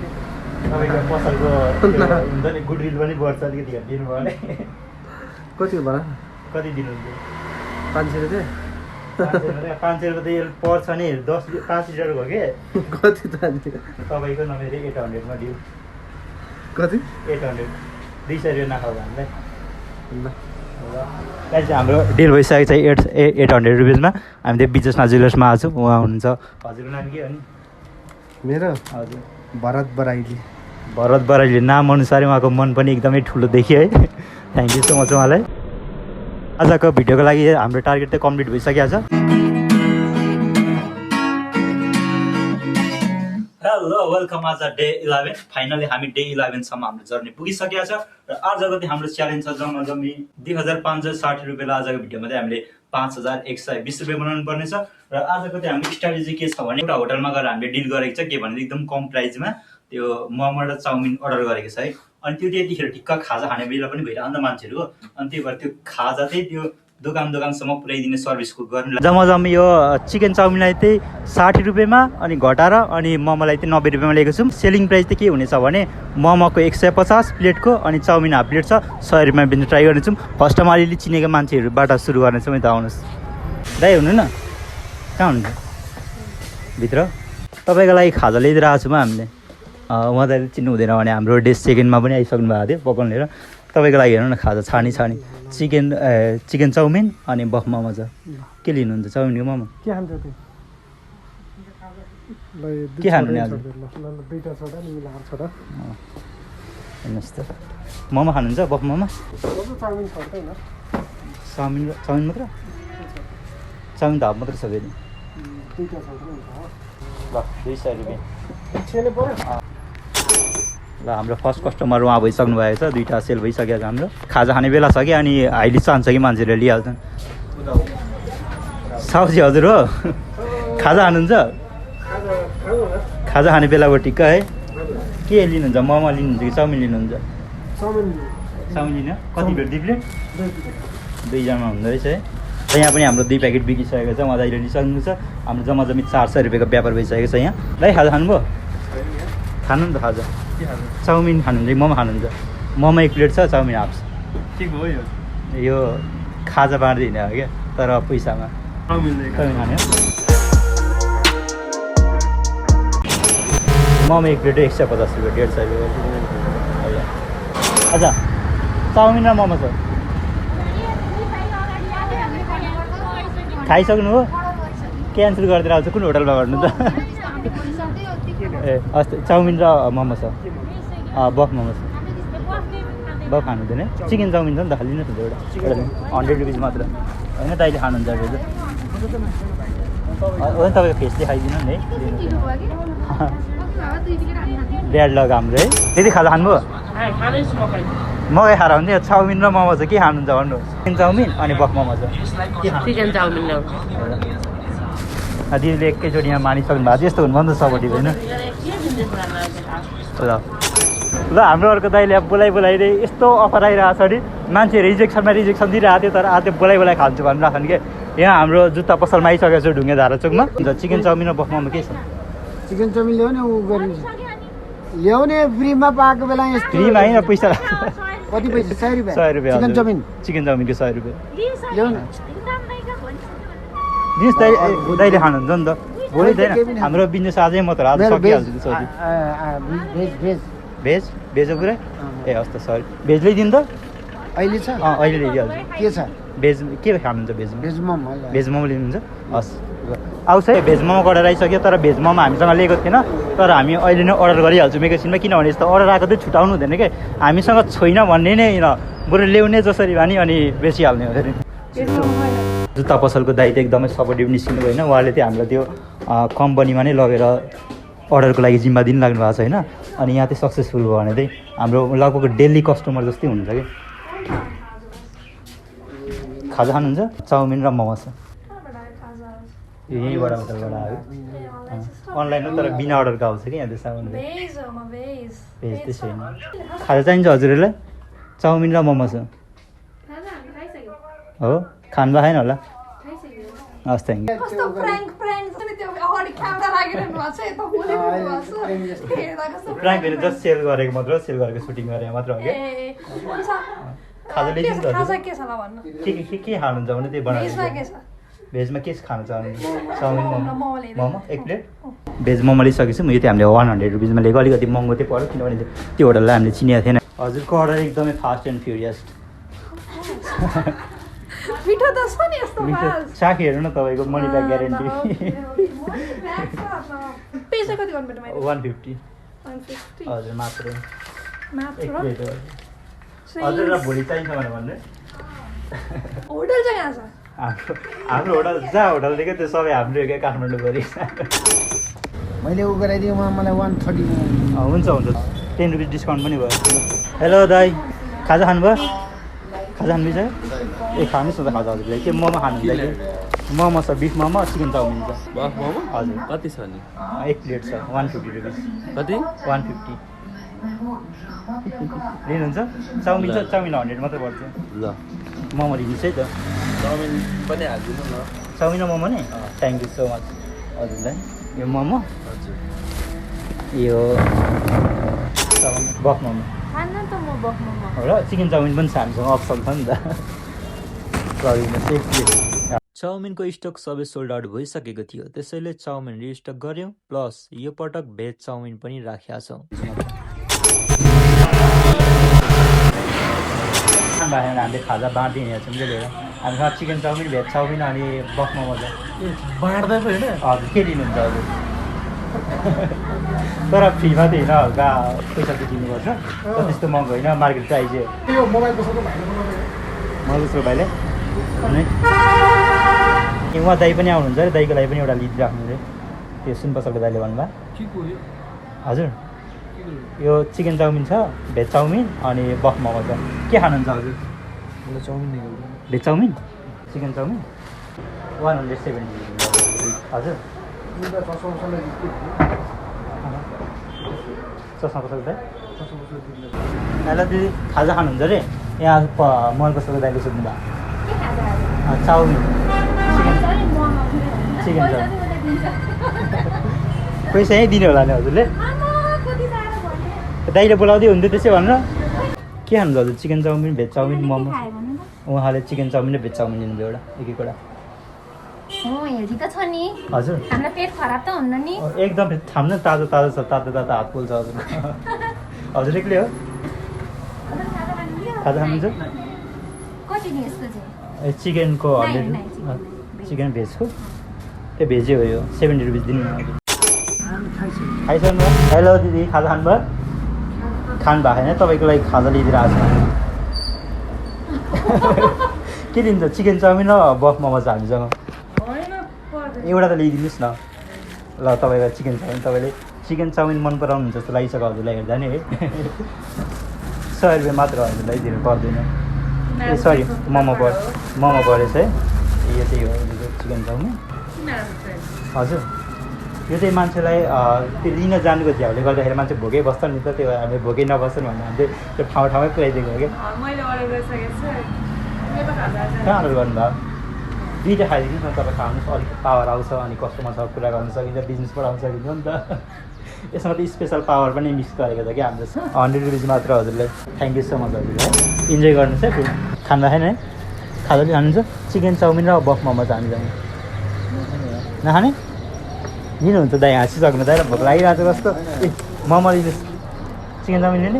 Speaker 2: तपाईँको पसलको हुन्छ नि गुडविल पनि बढ्छ अलिकति दिनु भयो भने
Speaker 5: कति हो भन
Speaker 2: कति दिनुहुन्छ
Speaker 5: 500 रुपियाँ
Speaker 2: 500 रुपियाँ त पर्छ नि 5 लिटरको हो कि
Speaker 5: कति चाहिन्छ
Speaker 2: तपाईँको नभएर 800मा दियो
Speaker 5: कति
Speaker 2: 800 200 रुपियाँ नखाऊ हामीलाई चाहिँ हाम्रो डिल भइसकेको छ 800 रुपियाँमा हामी त्यो बिजनेसमा ज्वेलर्समा आएको छौँ उहाँ हुनुहुन्छ हजुरको नाम के हो नि
Speaker 5: मेरो
Speaker 2: हजुर
Speaker 5: भरत बराइली
Speaker 2: भरत बराइली नाम अनुसारै उहाँको मन पनि एकदमै ठुलो देखियो है थ्याङ्क यू सो मच उहाँलाई आजको भिडियोको लागि हाम्रो टार्गेट चाहिँ कम्प्लिट भइसकेको छ हेलो वेलकम आज डे 11 फाइनली हामी डे 11 सम्म हाम्रो जर्नी पुगिसकेको छ र आजको चाहिँ हाम्रो च्यालेन्ज छ जम्मा जम्मी 2560 रुपियाँलाई आजको भिडियोमा चाहिँ हामीले 5120 रुपियाँ बनाउनु पर्नेछ र आजको चाहिँ हाम्रो स्ट्राटेजी के छ भने एउटा होटलमा गएर हामीले डिल गरेको छ के भने एकदम कम प्राइसमा त्यो मोमो र चाउमिन अर्डर गरेको छ है अनि त्यो त्यतिखेर ठिक्क खाजा खाने बेला पनि भइरहेको नि त मान्छेहरूको अनि त्यही भएर त्यो खाजा चाहिँ त्यो दोकानसम्म पुऱ्याइदिने सर्भिसको गर्नु जम्मा जम्मी यो चिकन चाउमिनलाई चाहिँ 60 रुपियाँमा अनि घटाएर अनि मोमोलाई चाहिँ 90 रुपियाँमा लिएको छौँ सेलिङ प्राइस चाहिँ के हुनेछ भने मोमोको 150 प्लेटको अनि चाउमिन हाफ प्लेट छ 100 रुपियाँमा बेच्न ट्राई गर्नेछौँ फर्स्टमा अलिअलि चिनेको मान्छेहरूबाट सुरु गर्नेछौँ यता आउनुहोस् दाइ हुनु न कहाँ हुनुहुन्छ भित्र तपाईँको लागि खाजा ल्याइदिएर आएको छौँ हामीले उहाँ त चिन्नु हुँदैन भने हाम्रो डेस सेकेन्डमा पनि आइसक्नु भएको थियो पकाउनु लिएर तपाईँको लागि हेर्नु न खाजा छानी चिकन चाउमिन अनि बफ मोमो छ के लिनुहुन्छ चाउमिनको मोमो
Speaker 5: के खान्छ त्यो
Speaker 2: के खानु नि आज
Speaker 5: दुईटा छोटा नि मिलाएर छोटा
Speaker 2: हेर्नुहोस् त मोमो खानुहुन्छ बफ मोमो
Speaker 5: चाउमिन छोड्दैन
Speaker 2: चाउमिन मात्र चाउमिन त हाफ मात्रै छ फेरि
Speaker 5: दुईटा छोटा हुन्छ
Speaker 2: ल 200 रुपियाँ
Speaker 5: छेले पर्यो
Speaker 2: ल हाम्रो फर्स्ट कस्टमर उहाँ भइसक्नु भएको छ दुईवटा सेल भइसकेको छ हाम्रो खाजा खाने बेला छ कि अनि हाइली चाहन्छ कि मान्छेहरूले लिइहाल्छन् साउजी हजुर हो खाजा खानुहुन्छ खाजा खाने बेला हो ठिक्क है के लिनुहुन्छ मोमो लिनुहुन्छ कि चाउमिन लिनुहुन्छ चाउमिन लिनु कति प्लेट 2 प्लेट दुईजनामा हुँदो रहेछ है र यहाँ पनि हाम्रो 2 प्याकेट बिकिसकेको छ उहाँ अहिले लिइसक्नु छ हाम्रो जम्मा जम्मी 400 रुपियाँको व्यापार भइसकेको छ यहाँ दाइ खाजा खानुभयो खानु नि त खाजा चाउमिन खानुहुन्छ मोमो खानुहुन्छ मोमो 1 प्लेट छ चाउमिन हाफ
Speaker 5: ठिक हो
Speaker 2: यो खाजा बाँड्दैन हो क्या तर पैसामा चाउमिन खाने मोमो 1 प्लेट 150 रुपियाँ 150 रुपियाँ अच्छा चाउमिन र मोमो छ खाइसक्नु हो क्यान्सल गरिदिएर आउँछ कुन होटलमा गर्नु त ए अस्ति चाउमिन र मोमो छ बफ मोमो छ बफ खानु हुँदैन चिकन चाउमिन छ नि त खाली लिनुहोस् न एउटा 100 रुपिस मात्र होइन त अहिले खानुहुन्छ भेज हो नि तपाईँको फेस चाहिँ खाइदिनु नि है ब्याड लग हाम्रो है त्यति खाजा खानुभयो मकै खाएर हुन्छ चाउमिन र मोमो छ के खानुहुन्छ भन्नु चिकन चाउमिन अनि बफ मोमो छ
Speaker 7: चिकन चाउमिन
Speaker 2: दिदीले एकैचोटि यहाँ मानिसक्नु भएको यस्तो हुनु भन्नु सपोर्टिभ होइन ल हाम्रो अर्को दाइले अब बोलाइदिए यस्तो अफर आइरहेको छ नि मान्छे रिजेक्सन दिइरहेको थियो तर आज बोलाइ खान्छु भनिरहेको कि यहाँ हाम्रो जुत्ता पसलमा आइसकेको छ ढुङ्गे धारा चोकमा चिकन चाउमिन र बफ मोमो के छ
Speaker 5: चिकन चाउमिन ल्याउने ऊ गरिन्छ ल्याउने फ्रीमा पाएको बेला
Speaker 2: फ्रीमा होइन पैसा
Speaker 5: कति पैसा 100 रुपियाँ चिकन चाउमिनको 100 रुपियाँ ल्याउने
Speaker 2: दिनुहोस् दाइले खानुहुन्छ नि त भोलि छैन हाम्रो बिजनेस आजै म त आज सकिहाल्छु भेज हो पुरै ए हस् त सरी भेज ल्याइदिनु त
Speaker 5: अहिले छ
Speaker 2: अहिले ल्याइदिइहाल्छु
Speaker 5: के छ
Speaker 2: भेज के खानुहुन्छ भेज मोमो लिनुहुन्छ हस् आउँछ है भेज मोमो अर्डर आइसक्यो तर भेज मोमो हामीसँग लिएको थिएन तर हामी अहिले नै अर्डर गरिहाल्छौँ एकैछिनमा किनभने यस्तो अर्डर आएको चाहिँ छुटाउनु हुँदैन क्या हामीसँग छैन भन्ने नै बरु ल्याउने जसरी भए नि अनि बेचिहाल्ने हो फेरि जुत्ता पसलको दाइ त एकदमै सपोर्टिभ निस्किनु होइन उहाँले चाहिँ हामीलाई त्यो कम्पनीमा नै लगेर अर्डरको लागि जिम्मा दिनु लाग्नु भएको छ होइन अनि यहाँ चाहिँ सक्सेसफुल भयो भने चाहिँ हाम्रो लगभग डेली कस्टमर जस्तै हुन्छ कि खाजा खानुहुन्छ चाउमिन र मोमो छ यहीँबाट होटलबाट आयो अनलाइन हो तर बिना अर्डरको आउँछ कि यहाँ त्यो सामान भेज त्यसै होइन खाजा चाहिन्छ हजुरहरूलाई चाउमिन र मोमो छ हो खानु भएन होला हस् थ्याङ्क यू प्राङ्क होइन जस्ट सेल गरेको मात्र सेल गरेको सुटिङ गरेको मात्र हो क्या खाजा ल्याइदिनु त के खानुहुन्छ भने त्यही बनाइदिनु भेजमा के खानु चाहनुहुन्छ चाउमिन मोमो एक प्लेट भेज मोमो लिइसकेछु म यो चाहिँ हामीले 100 रुपिसमा लिएको अलिकति महँगो चाहिँ पऱ्यो किनभने त्यो होटललाई हामीले चिनेको थिएन हजुरको अर्डर एकदमै फास्ट एन्ड फ्युरियस
Speaker 9: मिठो त छ नि यस्तो
Speaker 2: साखी हेर्नु न तपाईँको मनी ब्याक ग्यारेन्टी
Speaker 9: पैसा कति गर्नु पर्छ
Speaker 2: 150 हजुर मात्र एक प्लेट हजुर र भोलि चाहिन्छ भने भन्नु
Speaker 9: होटल चाहिँ कहाँ छ
Speaker 2: हाम्रो होटल जहाँ होटल देख्यो त्यो सबै हाम्रो क्या काठमाडौँभरि
Speaker 8: मैले उ गराइदिएँ मलाई 130
Speaker 2: हुन्छ 10 रुपिस डिस्काउन्ट पनि भयो हेलो दाइ खाजा खानुभयो खाजा खानु बिर्स्यो ए खानुहोस् न त खाजा हजुरले के मोमो खानुहुन्छ कि मोमो छ बिफ मोमो चिकन चाउमिन छ
Speaker 6: मोमो
Speaker 2: हजुर
Speaker 6: कति छ नि
Speaker 2: एक प्लेट छ 150 रुपिस
Speaker 6: कति
Speaker 2: 150 लिनुहुन्छ चाउमिन छ चाउमिन 100 मात्रै पर्छ
Speaker 6: ल
Speaker 2: मोमो लिनुहोस् है त
Speaker 6: चाउमिन पनि हालिदिनु न
Speaker 2: चाउमिन र मोमो नै थ्याङ्क यू सो मच हजुरलाई यो मोमो
Speaker 6: हजुर
Speaker 2: यो बफ मोमो
Speaker 9: खान्न त म बफ मोमो
Speaker 2: हो र चिकन चाउमिन पनि छ हामीसँग अप्सन छ नि त चाउमिनको स्टक सबै सोल्ड आउट भइसकेको थियो त्यसैले चाउमिन रिस्टक गऱ्यौँ प्लस यो पटक भेज चाउमिन पनि राखेका छौँ हामीले खाजा बाँडिदिने छौँ कि लिएर हामीसँग चिकन चाउमिन भेज चाउमिन अनि बफ मोमो छ
Speaker 5: बाँड्दै पो होइन
Speaker 2: हजुर के लिनुहुन्छ हजुर तर फ्रीमा चाहिँ होइन हल्का पैसा चाहिँ दिनुपर्छ त्यस्तो महँगो होइन मार्केट प्राइस
Speaker 5: यो मोबाइलको सबै भाइले
Speaker 2: मधुसरो भाइले उहाँ दाइ पनि आउनुहुन्छ अरे दाइको लागि पनि एउटा लिड राख्नु अरे त्यो सुन पसलको दाइले भन्नुभयो हजुर यो चिकन चाउमिन छ भेज चाउमिन अनि बफ मोमो छ के खानुहुन्छ हजुर भेज चाउमिन चिकन चाउमिन 170 हजुर चस्मा पसल दाइ हेलो दिदी खाजा खानुहुन्छ अरे यहाँ मल पसलको दाइले सोध्नु भयो चाउमिन चिकन चाउमिन पैसा यहीँ दिने होला नि हजुरले दाइले बोलाउँदै हुन्थ्यो त्यसै भनेर के खानुहुन्छ हजुर chicken chowmein veg chowmein momo उहाँले चिकन चाउमिन र भेज चाउमिन लिनुभयो एउटा एक एकवटा
Speaker 9: हेल्दी त छ नि
Speaker 2: हजुर
Speaker 9: हामीलाई पेट खराब त हुन्न नि
Speaker 2: एकदम थाम्नु तातो तातो छ तातो तातो हात पोल्छ हजुर हजुर एक्लै हो खाजा खानुहुन्छ
Speaker 9: कति नि यस्तो चाहिँ
Speaker 2: चिकनको 100 चिकन भेजको त्यो भेजै हो यो 70 रुपिस दिनु न खाइसक्नु हेलो दिदी खाजा खानुभयो खानु भएको छैन तपाईँको लागि खाजा ल्याइदिएर आएको छ के लिन्छ चिकन चाउमिन र बफ मोमो छ हामीसँग एउटा त ल्याइदिनुहोस् न ल तपाईँलाई चिकन चाउमिन तपाईँले चिकन चाउमिन मन पराउनुहुन्छ जस्तो लागिसक्यो हजुरलाई हेर्दा नि है 100 रुपियाँ मात्र हजुरलाई दिनु पर्दैन ए सरी मोमो परेछ है यो चाहिँ हो चिकन चाउमिन हजुर यो चाहिँ मान्छेलाई त्यो लिन जानुको झ्याउले गर्दाखेरि मान्छे भोकै बस्छ नि त त्यो हामी भोकै नबस्छन् भन्दा हामीले त्यो ठाउँमै पुऱ्याइदिएको हो क्या कहाँ अर्डर गर्नुभयो दुईवटा खाइदिनुहोस् न तपाईँ खानुहोस् अलिक पावर आउँछ अनि कस्टमरसँग कुरा गर्न सकिन्छ बिजनेस बढाउन सकिन्छ नि त यसमा त स्पेसल पावर पनि मिक्स गरेको छ क्या हाम्रो 100 रुपिस मात्र हजुरलाई थ्याङ्क यू सो मच हजुरलाई इन्जोय गर्नुहोस् है खानु भएन है खाजा पनि खानुहुन्छ चिकन चाउमिन र बफ मोमो छ हामीसँग नखाने लिनुहुन्छ दाइ हाँसिसक्नु दाइ भोक लागिरहेको छ कस्तो ए मोमो लिनुहोस् चिकन चाउमिन लिने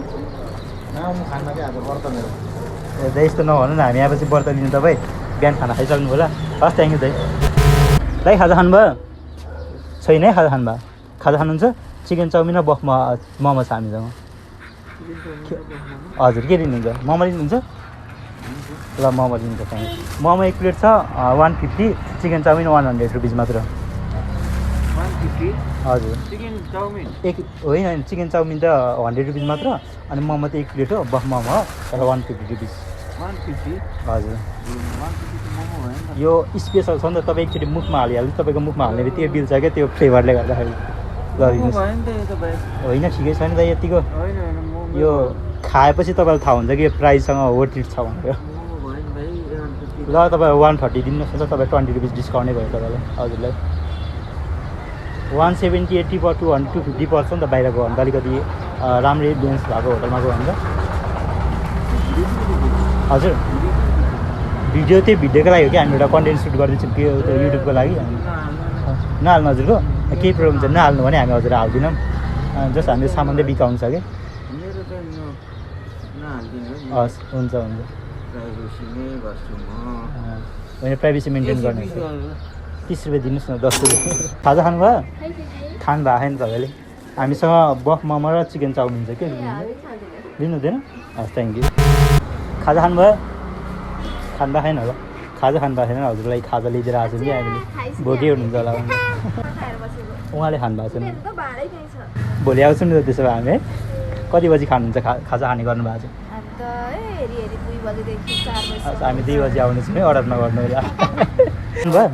Speaker 2: ए दाइ यस्तो नभन्नु न हामी आएपछि व्रत लिनु तपाईँ बिहान खाना खाइसक्नु होला हस् थ्याङ्क यू दाइ दाइ खाजा खानुभयो छैन है खाजा खानुभयो खाजा खानुहुन्छ चिकन चाउमिन र बफ मोमो छ हामीसँग हजुर के लिनुहुन्छ मोमो लिनुहुन्छ ल मोमो लिनुहुन्छ थ्याङ्क यू मोमो एक प्लेट छ 150 चिकन चाउमिन 100 रुपिस मात्र
Speaker 10: 150
Speaker 2: हजुर
Speaker 10: चिकन चाउमिन
Speaker 2: एक होइन चिकन चाउमिन त 100 रुपिस मात्र अनि मोमो त एक प्लेट हो बफ मोमो हो तर 150 रुपिस
Speaker 10: 150
Speaker 2: हजुर
Speaker 10: 150 मोमो भयो नि
Speaker 2: यो स्पेसल छ नि त तपाईँ एकचोटि मुखमा हालिहाल्नु तपाईँको मुखमा हाल्ने त्यो बिल छ क्या त्यो फ्लेभरले गर्दाखेरि
Speaker 10: त भयो नि त यो त भाइ
Speaker 2: होइन ठिकै छ नि त यतिको
Speaker 10: होइन मोमो
Speaker 2: यो खाएपछि तपाईँलाई थाहा हुन्छ कि यो प्राइससँग वर्थ इट छ भनेर
Speaker 10: मोमो भयो नि भाइ 150
Speaker 2: ल तपाईँ 130 दिनुहोस् न त तपाईँ 20 रुपिस डिस्काउन्टै भयो तपाईँलाई हजुरलाई 170 80 पर 200 250 पर्छ नि त बाहिर गयो भने त अलिकति राम्रै बेन्स भएको होटलमा गयो भने त हजुर भिडियो त्यही भिडियोको लागि हो कि हामी एउटा कन्टेन्ट सुट गर्दैछौँ कि त्यो युट्युबको लागि नहाल्नु हजुरको केही प्रब्लम छैन नहाल्नु भने हामी हजुर हाल्दैनौँ जस्ट हामीले सामान चाहिँ बिकाउनु छ कि हस् हुन्छ हुन्छ होइन प्राइभेसी मेन्टेन गर्ने 30 रुपियाँ दिनुहोस् न 10 रुपियाँ खाजा खानुभयो खानु भएको छैन तपाईँले हामीसँग बफ मोमो र चिकन चाउमिन छ के लिनु हुँदैन हस् थ्याङ्क यू खाजा खानुभयो खानु भएको छैन होला खाजा खानु भएको छैन हजुरलाई खाजा ल्याइदिएर आएको छ कि हामीले भोकै हुनुहुन्छ होला उहाँले खानु भएको छैन भोलि आउँछौँ नि त त्यसो भए हामी है कति बजी खानुहुन्छ खाजा खाने गर्नु भएको छ हामी 2 बजी आउनेछौँ है अर्डर नगर्नु भयो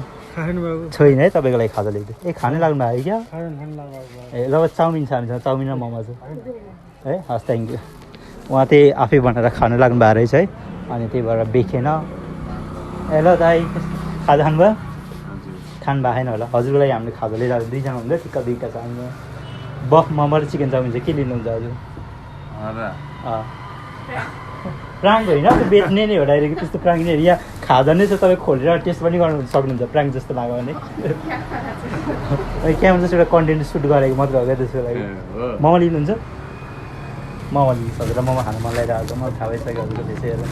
Speaker 2: छैन है तपाईँको लागि खाजा ल्याइदियो ए खानै लाग्नु भयो क्या ए ल चाउमिन छ हामीसँग चाउमिन र मोमो छ है हस् थ्याङ्क यू उहाँ त्यही आफै बनाएर खानु लाग्नु भएको रहेछ है अनि त्यही भएर बेखेन ए ल दाइ खाजा खानुभयो खानु भएको छैन होला हजुरको लागि हामीले खाजा लिएर 2जना हुन्छ टिक्का 2टा छ हामीमा बफ मोमो र चिकन चाउमिन चाहिँ के लिनुहुन्छ हजुर प्राङ्क होइन त्यो बेच्ने नै हो डाइरेक्ट त्यस्तो प्राङ्क नै यहाँ खाजा नै छ तपाईँ खोलेर टेस्ट पनि गर्नु सक्नुहुन्छ प्राङ्क जस्तो लाग्यो भने क्यामेरा जस्तो एउटा कन्टेन्ट सुट गरेको मात्र हो क्या त्यसको लागि मोमो लिनुहुन्छ मोमो लिनुहोस् हजुर मोमो खानु मन लागिरहेको मलाई थाहा भइसक्यो हजुरको त्यसै हेरेर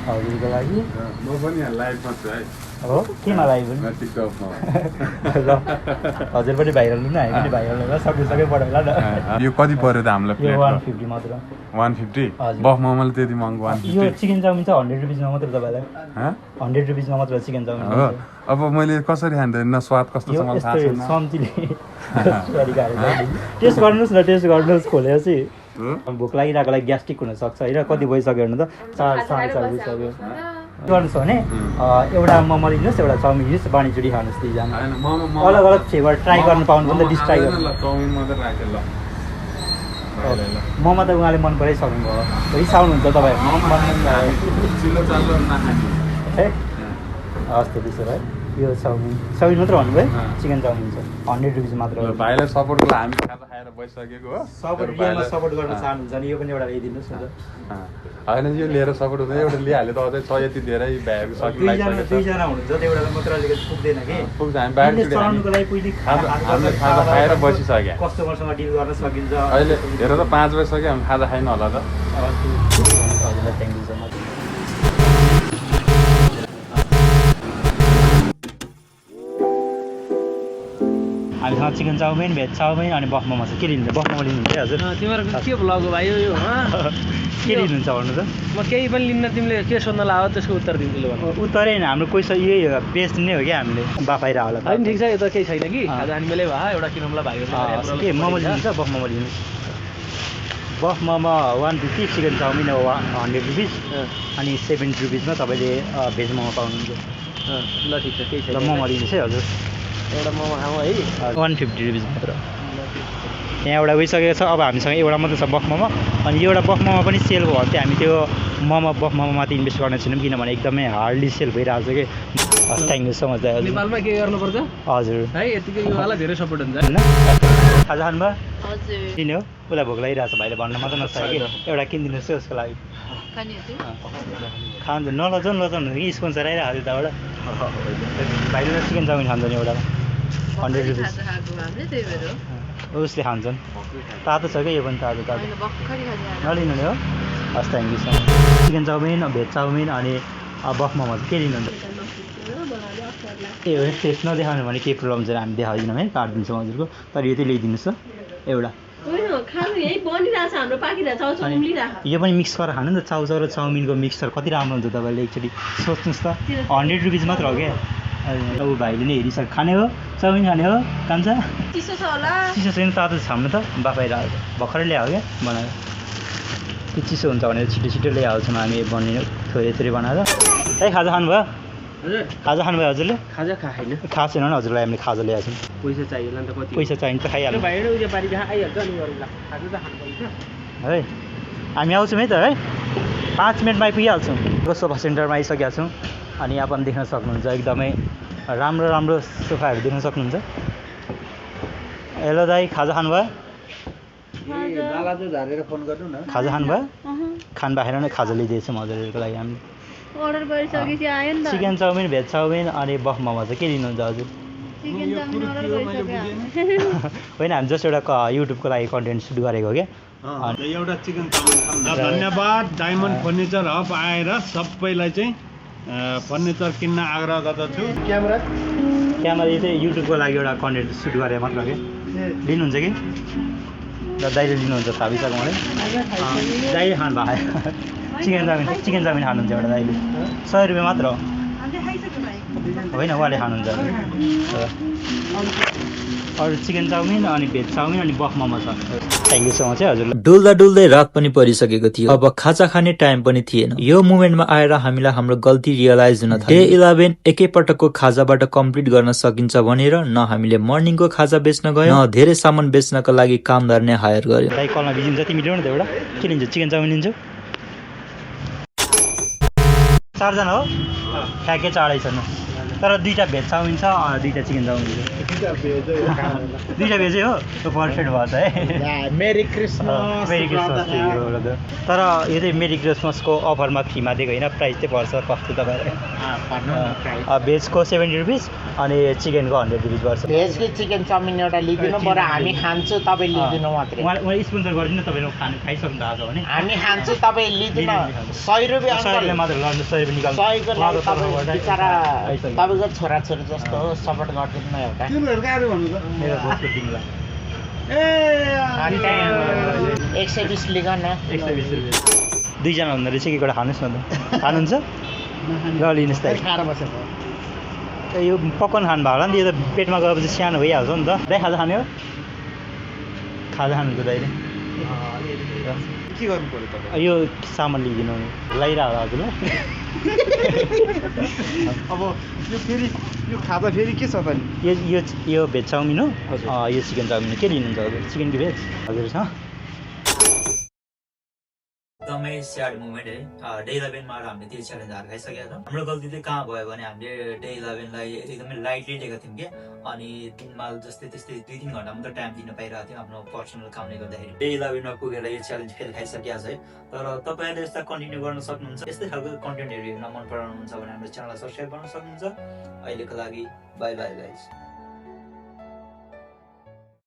Speaker 2: हजुरको लागि हो केमा लाइभ ल हजुर पनि भाइरल लिनु हामी पनि भाइरल होला सबै बढाउला न
Speaker 11: यो कति पर्यो त हामीलाई
Speaker 2: यो 150 मात्र
Speaker 11: 150 बफ मोमोले त्यति महँगो 150
Speaker 2: यो चिकन चाउमिन चाहिँ 100 रुपियाँमा मात्र तपाईँलाई 100 रुपियाँमा मात्र चिकन चाउमिन
Speaker 11: हो अब मैले कसरी खाँदैन स्वाद कस्तो छ मलाई थाहा छैन
Speaker 2: सम्तीले टेस्ट गर्नुहोस् न टेस्ट गर्नुहोस् खोलेपछि भोक लागिरहेकोलाई ग्यास्ट्रिक हुनसक्छ होइन कति भइसक्यो भने त 4 भइसक्यो गर्नुहोस् भने एउटा मोमो लिनुहोस् एउटा चाउमिन लिनुहोस् बानीचुरी खानुहोस् 2जना अलग अलग फ्लेभर ट्राई गर्नु पाउनु पनि त डिस ट्राई गर्नु मोमो त उहाँले मन पराइसक्नु भयो रिसाउनुहुन्छ तपाईँ हस् त त्यसो भए यो चाउमिन मात्र भन्नुभयो चिकन चाउमिन छ 100 रुपियाँ मात्र
Speaker 11: भाइलाई सपोर्टको लागि हामी खाजा खाएर बसिसकेको हो
Speaker 2: सपोर्ट गर्न चाहनुहुन्छ नि यो पनि एउटा ल्याइदिनुहोस् न
Speaker 11: होइन यो लिएर सपोर्ट हुँदैन एउटा लिइहाल्यो त अझै 6 यति धेरै भ्याएको सकिरहेको छ
Speaker 2: 2जना हुनुहुन्छ त एउटा मात्र अलिकति पुग्दैन कि
Speaker 11: पुग्छ हामी बाहिर
Speaker 2: चलाउनुको लागि पहिले
Speaker 11: हामीले खाजा खाएर बसिसक्यो
Speaker 2: कस्टमरसँग डिल गर्न सकिन्छ
Speaker 11: अहिले हेर त 5 बजिसक्यो हामी खाजा खाइन होला त
Speaker 2: हजुरलाई थ्याङ्क यू सो मच हामीसँग चिकन चाउमिन भेज चाउमिन अनि बफ मोमो छ के लिनुहुन्छ बफ मोमो लिनुहुन्छ हजुर
Speaker 10: तिमीहरूको के ब्लग हो भाइ यो
Speaker 2: के लिनुहुन्छ भन्नु त
Speaker 10: म केही पनि लिन्न तिमीले के सोध्न लाग्यो त्यसको उत्तर दिन्छु ल भन्नु
Speaker 2: उत्तरै होइन हाम्रो क्वेसन यही हो बेस्ट नै हो क्या हामीले बाफाइर होला
Speaker 10: होइन ठिक छ यो त केही छैन कि आज हामी बेलै भयो एउटा किनौँला भाइहरू
Speaker 2: के मोमो लिनुहुन्छ बफ मोमो लिनुहोस् बफ मोमो 150 चिकन चाउमिन 100 रुपिस अनि 70 रुपिसमा तपाईँले भेज मोमो पाउनुहुन्छ
Speaker 10: ल ठिक छ केही छैन
Speaker 2: ल मोमो लिनुहोस् है हजुर
Speaker 10: एउटा मोमो खाउँ है
Speaker 2: 150 रुपिस मात्र यहाँ एउटा गइसकेको छ अब हामीसँग एउटा मात्रै छ बफ मोमो अनि एउटा बफ मोमो पनि सेल भयो भने चाहिँ हामी त्यो मोमो बफ मोमोमाथि इन्भेस्ट गर्ने छैनौँ किनभने एकदमै हार्डली सेल भइरहेको छ कि थ्याङ्क यू सो मच दाइ
Speaker 10: नेपालमा के गर्नुपर्छ
Speaker 2: हजुर
Speaker 10: है यतिकै यो वाला धेरै सपोर्ट हुन्छ
Speaker 2: होइन खाजा खानुभयो किन हो उसलाई भोक लागिरहेको छ भाइले भन्न मात्र नसक्यो कि एउटा किनिदिनुहोस् है उसको लागि खान्छ नलजाउनु कि स्पोन्सर आइरहेको थियो त्यहाँबाट भाइले चिकन चाउमिन खान्छ नि एउटा 100 रुपिस उसले खान्छन् तातो छ क्या यो पनि तातो नलिनु नि हो हस् thank you so much chicken chowmein veg chowmein अनि बफ मोमो चाहिँ के लिनुहुन्छ ए हो टेस्ट नदेखाउनु भने केही प्रब्लम छैन हामी देखाइदिनौँ है काटिदिन्छौँ हजुरको तर यो चाहिँ ल्याइदिनुहोस् त एउटा यो पनि मिक्स गरेर खानु नि त चाउचाउ र चाउमिनको मिक्सर कति राम्रो हुन्छ तपाईँले एकचोटि सोच्नुहोस् त 100 रुपिस मात्र हो क्या ऊ भाइले नै हेरिसक्यो खाने हो चाउमिन खाने हो कान्छ चिसो छैन तातो छाम्नु त बाफाइर भर्खरै ल्यायो क्या बनाएर त्यो चिसो हुन्छ भनेर छिटो ल्याइहाल्छौँ हामी बनिने थोरै बनाएर है खाजा खानुभयो खाजा खानुभयो हजुरले
Speaker 10: खाजा खाएन
Speaker 2: खाएको छैन भने हजुरलाई हामीले खाजा ल्याएको छौँ
Speaker 10: पैसा चाहियो नि त कति
Speaker 2: पैसा चाहिन्छ त खाइहाल्नु
Speaker 10: भाइहरू उयो पारि कहाँ आइहाल्छ अनि गरौँला खाजा त खानु पर्छ
Speaker 2: है हामी आउँछौँ है त है 5 मिनटमा आइपुगिहाल्छौँ सोफा सेन्टरमा आइसकेका छौँ अनि यहाँ पनि देख्न सक्नुहुन्छ एकदमै राम्रो राम्रो सोफाहरू देख्न सक्नुहुन्छ। हेलो दाइ, खाजा खानुभयो?
Speaker 5: नालाजु झारेर फोन गर्नु न।
Speaker 2: खाजा खानुभयो? खानु बाहिर नै खाजा ल्याइदिएछ म हजुरहरूको लागि हामीले।
Speaker 3: अर्डर गरिसकेपछि आयो नि त।
Speaker 2: चिकन चाउमिन, भेज चाउमिन अनि बफ मोमो चाहिँ के लिनुहुन्छ हजुर?
Speaker 3: चिकन चाउमिन अर्डर गरिसक्यो।
Speaker 2: होइन, हामी जस्ट एउटा युट्युबको लागि कन्टेन्ट सुट गरेको हो क्या।
Speaker 12: एउटा चिकन चाउमिन। धन्यवाद डायमन्ड फर्निचर हब आएर सबैलाई चाहिँ फर्निचर किन्न आग्रह गर्दछु।
Speaker 5: क्यामेरा
Speaker 2: यो चाहिँ युट्युबको लागि एउटा कन्टेन्ट सुट गरेर मात्र के लिनुहुन्छ कि? र दाइले लिनुहुन्छ थाहा भइसक्यो मलाई। दाइले खानु भएको चिकन चाउमिन खानुहुन्छ एउटा दाइले। 100 रुपियाँ मात्र हो। होइन, उहाँले खानुहुन्छ। अरू चिकन चाउमिन अनि भेज चाउमिन अनि बफ मोमो छ। थ्याङ्क यू सो मच है हजुरलाई।
Speaker 1: डुल्दा डुल्दै रात पनि परिसकेको थियो। अब खाजा खाने टाइम पनि थिएन। यो मोमेन्टमा आएर हामीलाई हाम्रो गल्ती रियलाइज हुन थाल्यो। डे 11 एकैपटकको खाजाबाट कम्प्लिट गर्न सकिन्छ भनेर न हामीले मर्निङको खाजा बेच्न गयौँ, न धेरै सामान बेच्नका लागि कामदार नै हायर गर्यो।
Speaker 2: दाइ कलमा बिजिन्छ, तिमी ल्याउ न त एउटा। के लिन्छ? चिकन चाउमिन लिन्छु। 4 जना हो? ठ्याक्कै 4 छन्। तर 2टा भेज चाउमिन छ, 2टा चिकन चाउमिन छ। 2टा भेजै हो? पर्फेक्ट भयो त है।
Speaker 5: Merry Christmas.
Speaker 2: Merry Christmas. तर यो चाहिँ मेरी क्रिसमसको अफरमा फ्रीमा दिएको होइन, प्राइस चाहिँ पर्छ कस्तो तपाईँलाई। भेजको 70 रुपिस अनि चिकनको 100 रुपिस पर्छ।
Speaker 10: भेजको चिकन चाउमिन एउटा लिदिनु, बरु हामी खान्छु, तपाईँ लिदिनु मात्रै।
Speaker 2: उहाँ स्पोन्सर गरिदिनु, तपाईँले खाइसक्नु भएको छ भने
Speaker 10: हामी खान्छु, तपाईँ लिदिनु। 100 रुपियाँ
Speaker 2: 100 रुपियाँ मात्र लड्नु, 100 रुपियाँ निकाल्नु।
Speaker 10: 100 को लागि तपाईँ बिचरा तपाईँको छोराछोरी जस्तो हो, सपोर्ट गरिदिनु न एउटा।
Speaker 2: मेरो भोजको टिमलाई
Speaker 10: 120 लिग न।
Speaker 2: 120 रुपियाँ। 2 जना हुँदो रहेछ कि एउटा खानुहोस् न त। खानुहुन्छ? ल लिनुहोस् त। यो पकवान खानु भयो होला नि त, यो त पेटमा गएपछि सानो भइहाल्छ नि त। दाइ खाजा खाने हो? खाजा खानुहुन्छ दाइले?
Speaker 5: के गर्नु पर्यो तपाईँ?
Speaker 2: यो सामान लिइदिनु लगाइरह हजुरलाई।
Speaker 5: अब यो फेरि यो खाजा फेरि के छ त नि?
Speaker 2: यो भेज चाउमिन हो, यो चिकन चाउमिन। के लिनुहुन्छ हजुर? चिकन कि भेज? हजुर छ।
Speaker 1: एकदमै स्याड मोमेन्ट है। डे 11 मा हामीले त्यो च्यालेन्जहरू खाइसकेका छौँ। हाम्रो गल्ती चाहिँ कहाँ भयो भने हामीले डे 11 लाई एकदमै लाइटली लिएका थियौँ क्या। अनि दिनमा जस्तै त्यस्तै 2-3 घन्टा मात्र टाइम दिन पाइरहेको थियौँ आफ्नो पर्सनल कामले गर्दाखेरि। डे 11 मा पुगेर यो च्यालेन्ज फेरि खाइसकिया छ है। तर तपाईँहरूले यस्ता कन्टिन्यू गर्न सक्नुहुन्छ। यस्तै खालको कन्टेन्टहरू हेर्न मन पराउनुहुन्छ भने हाम्रो च्यानललाई सब्सक्राइब गर्न सक्नुहुन्छ। अहिलेको लागि बाई बाई गाइज।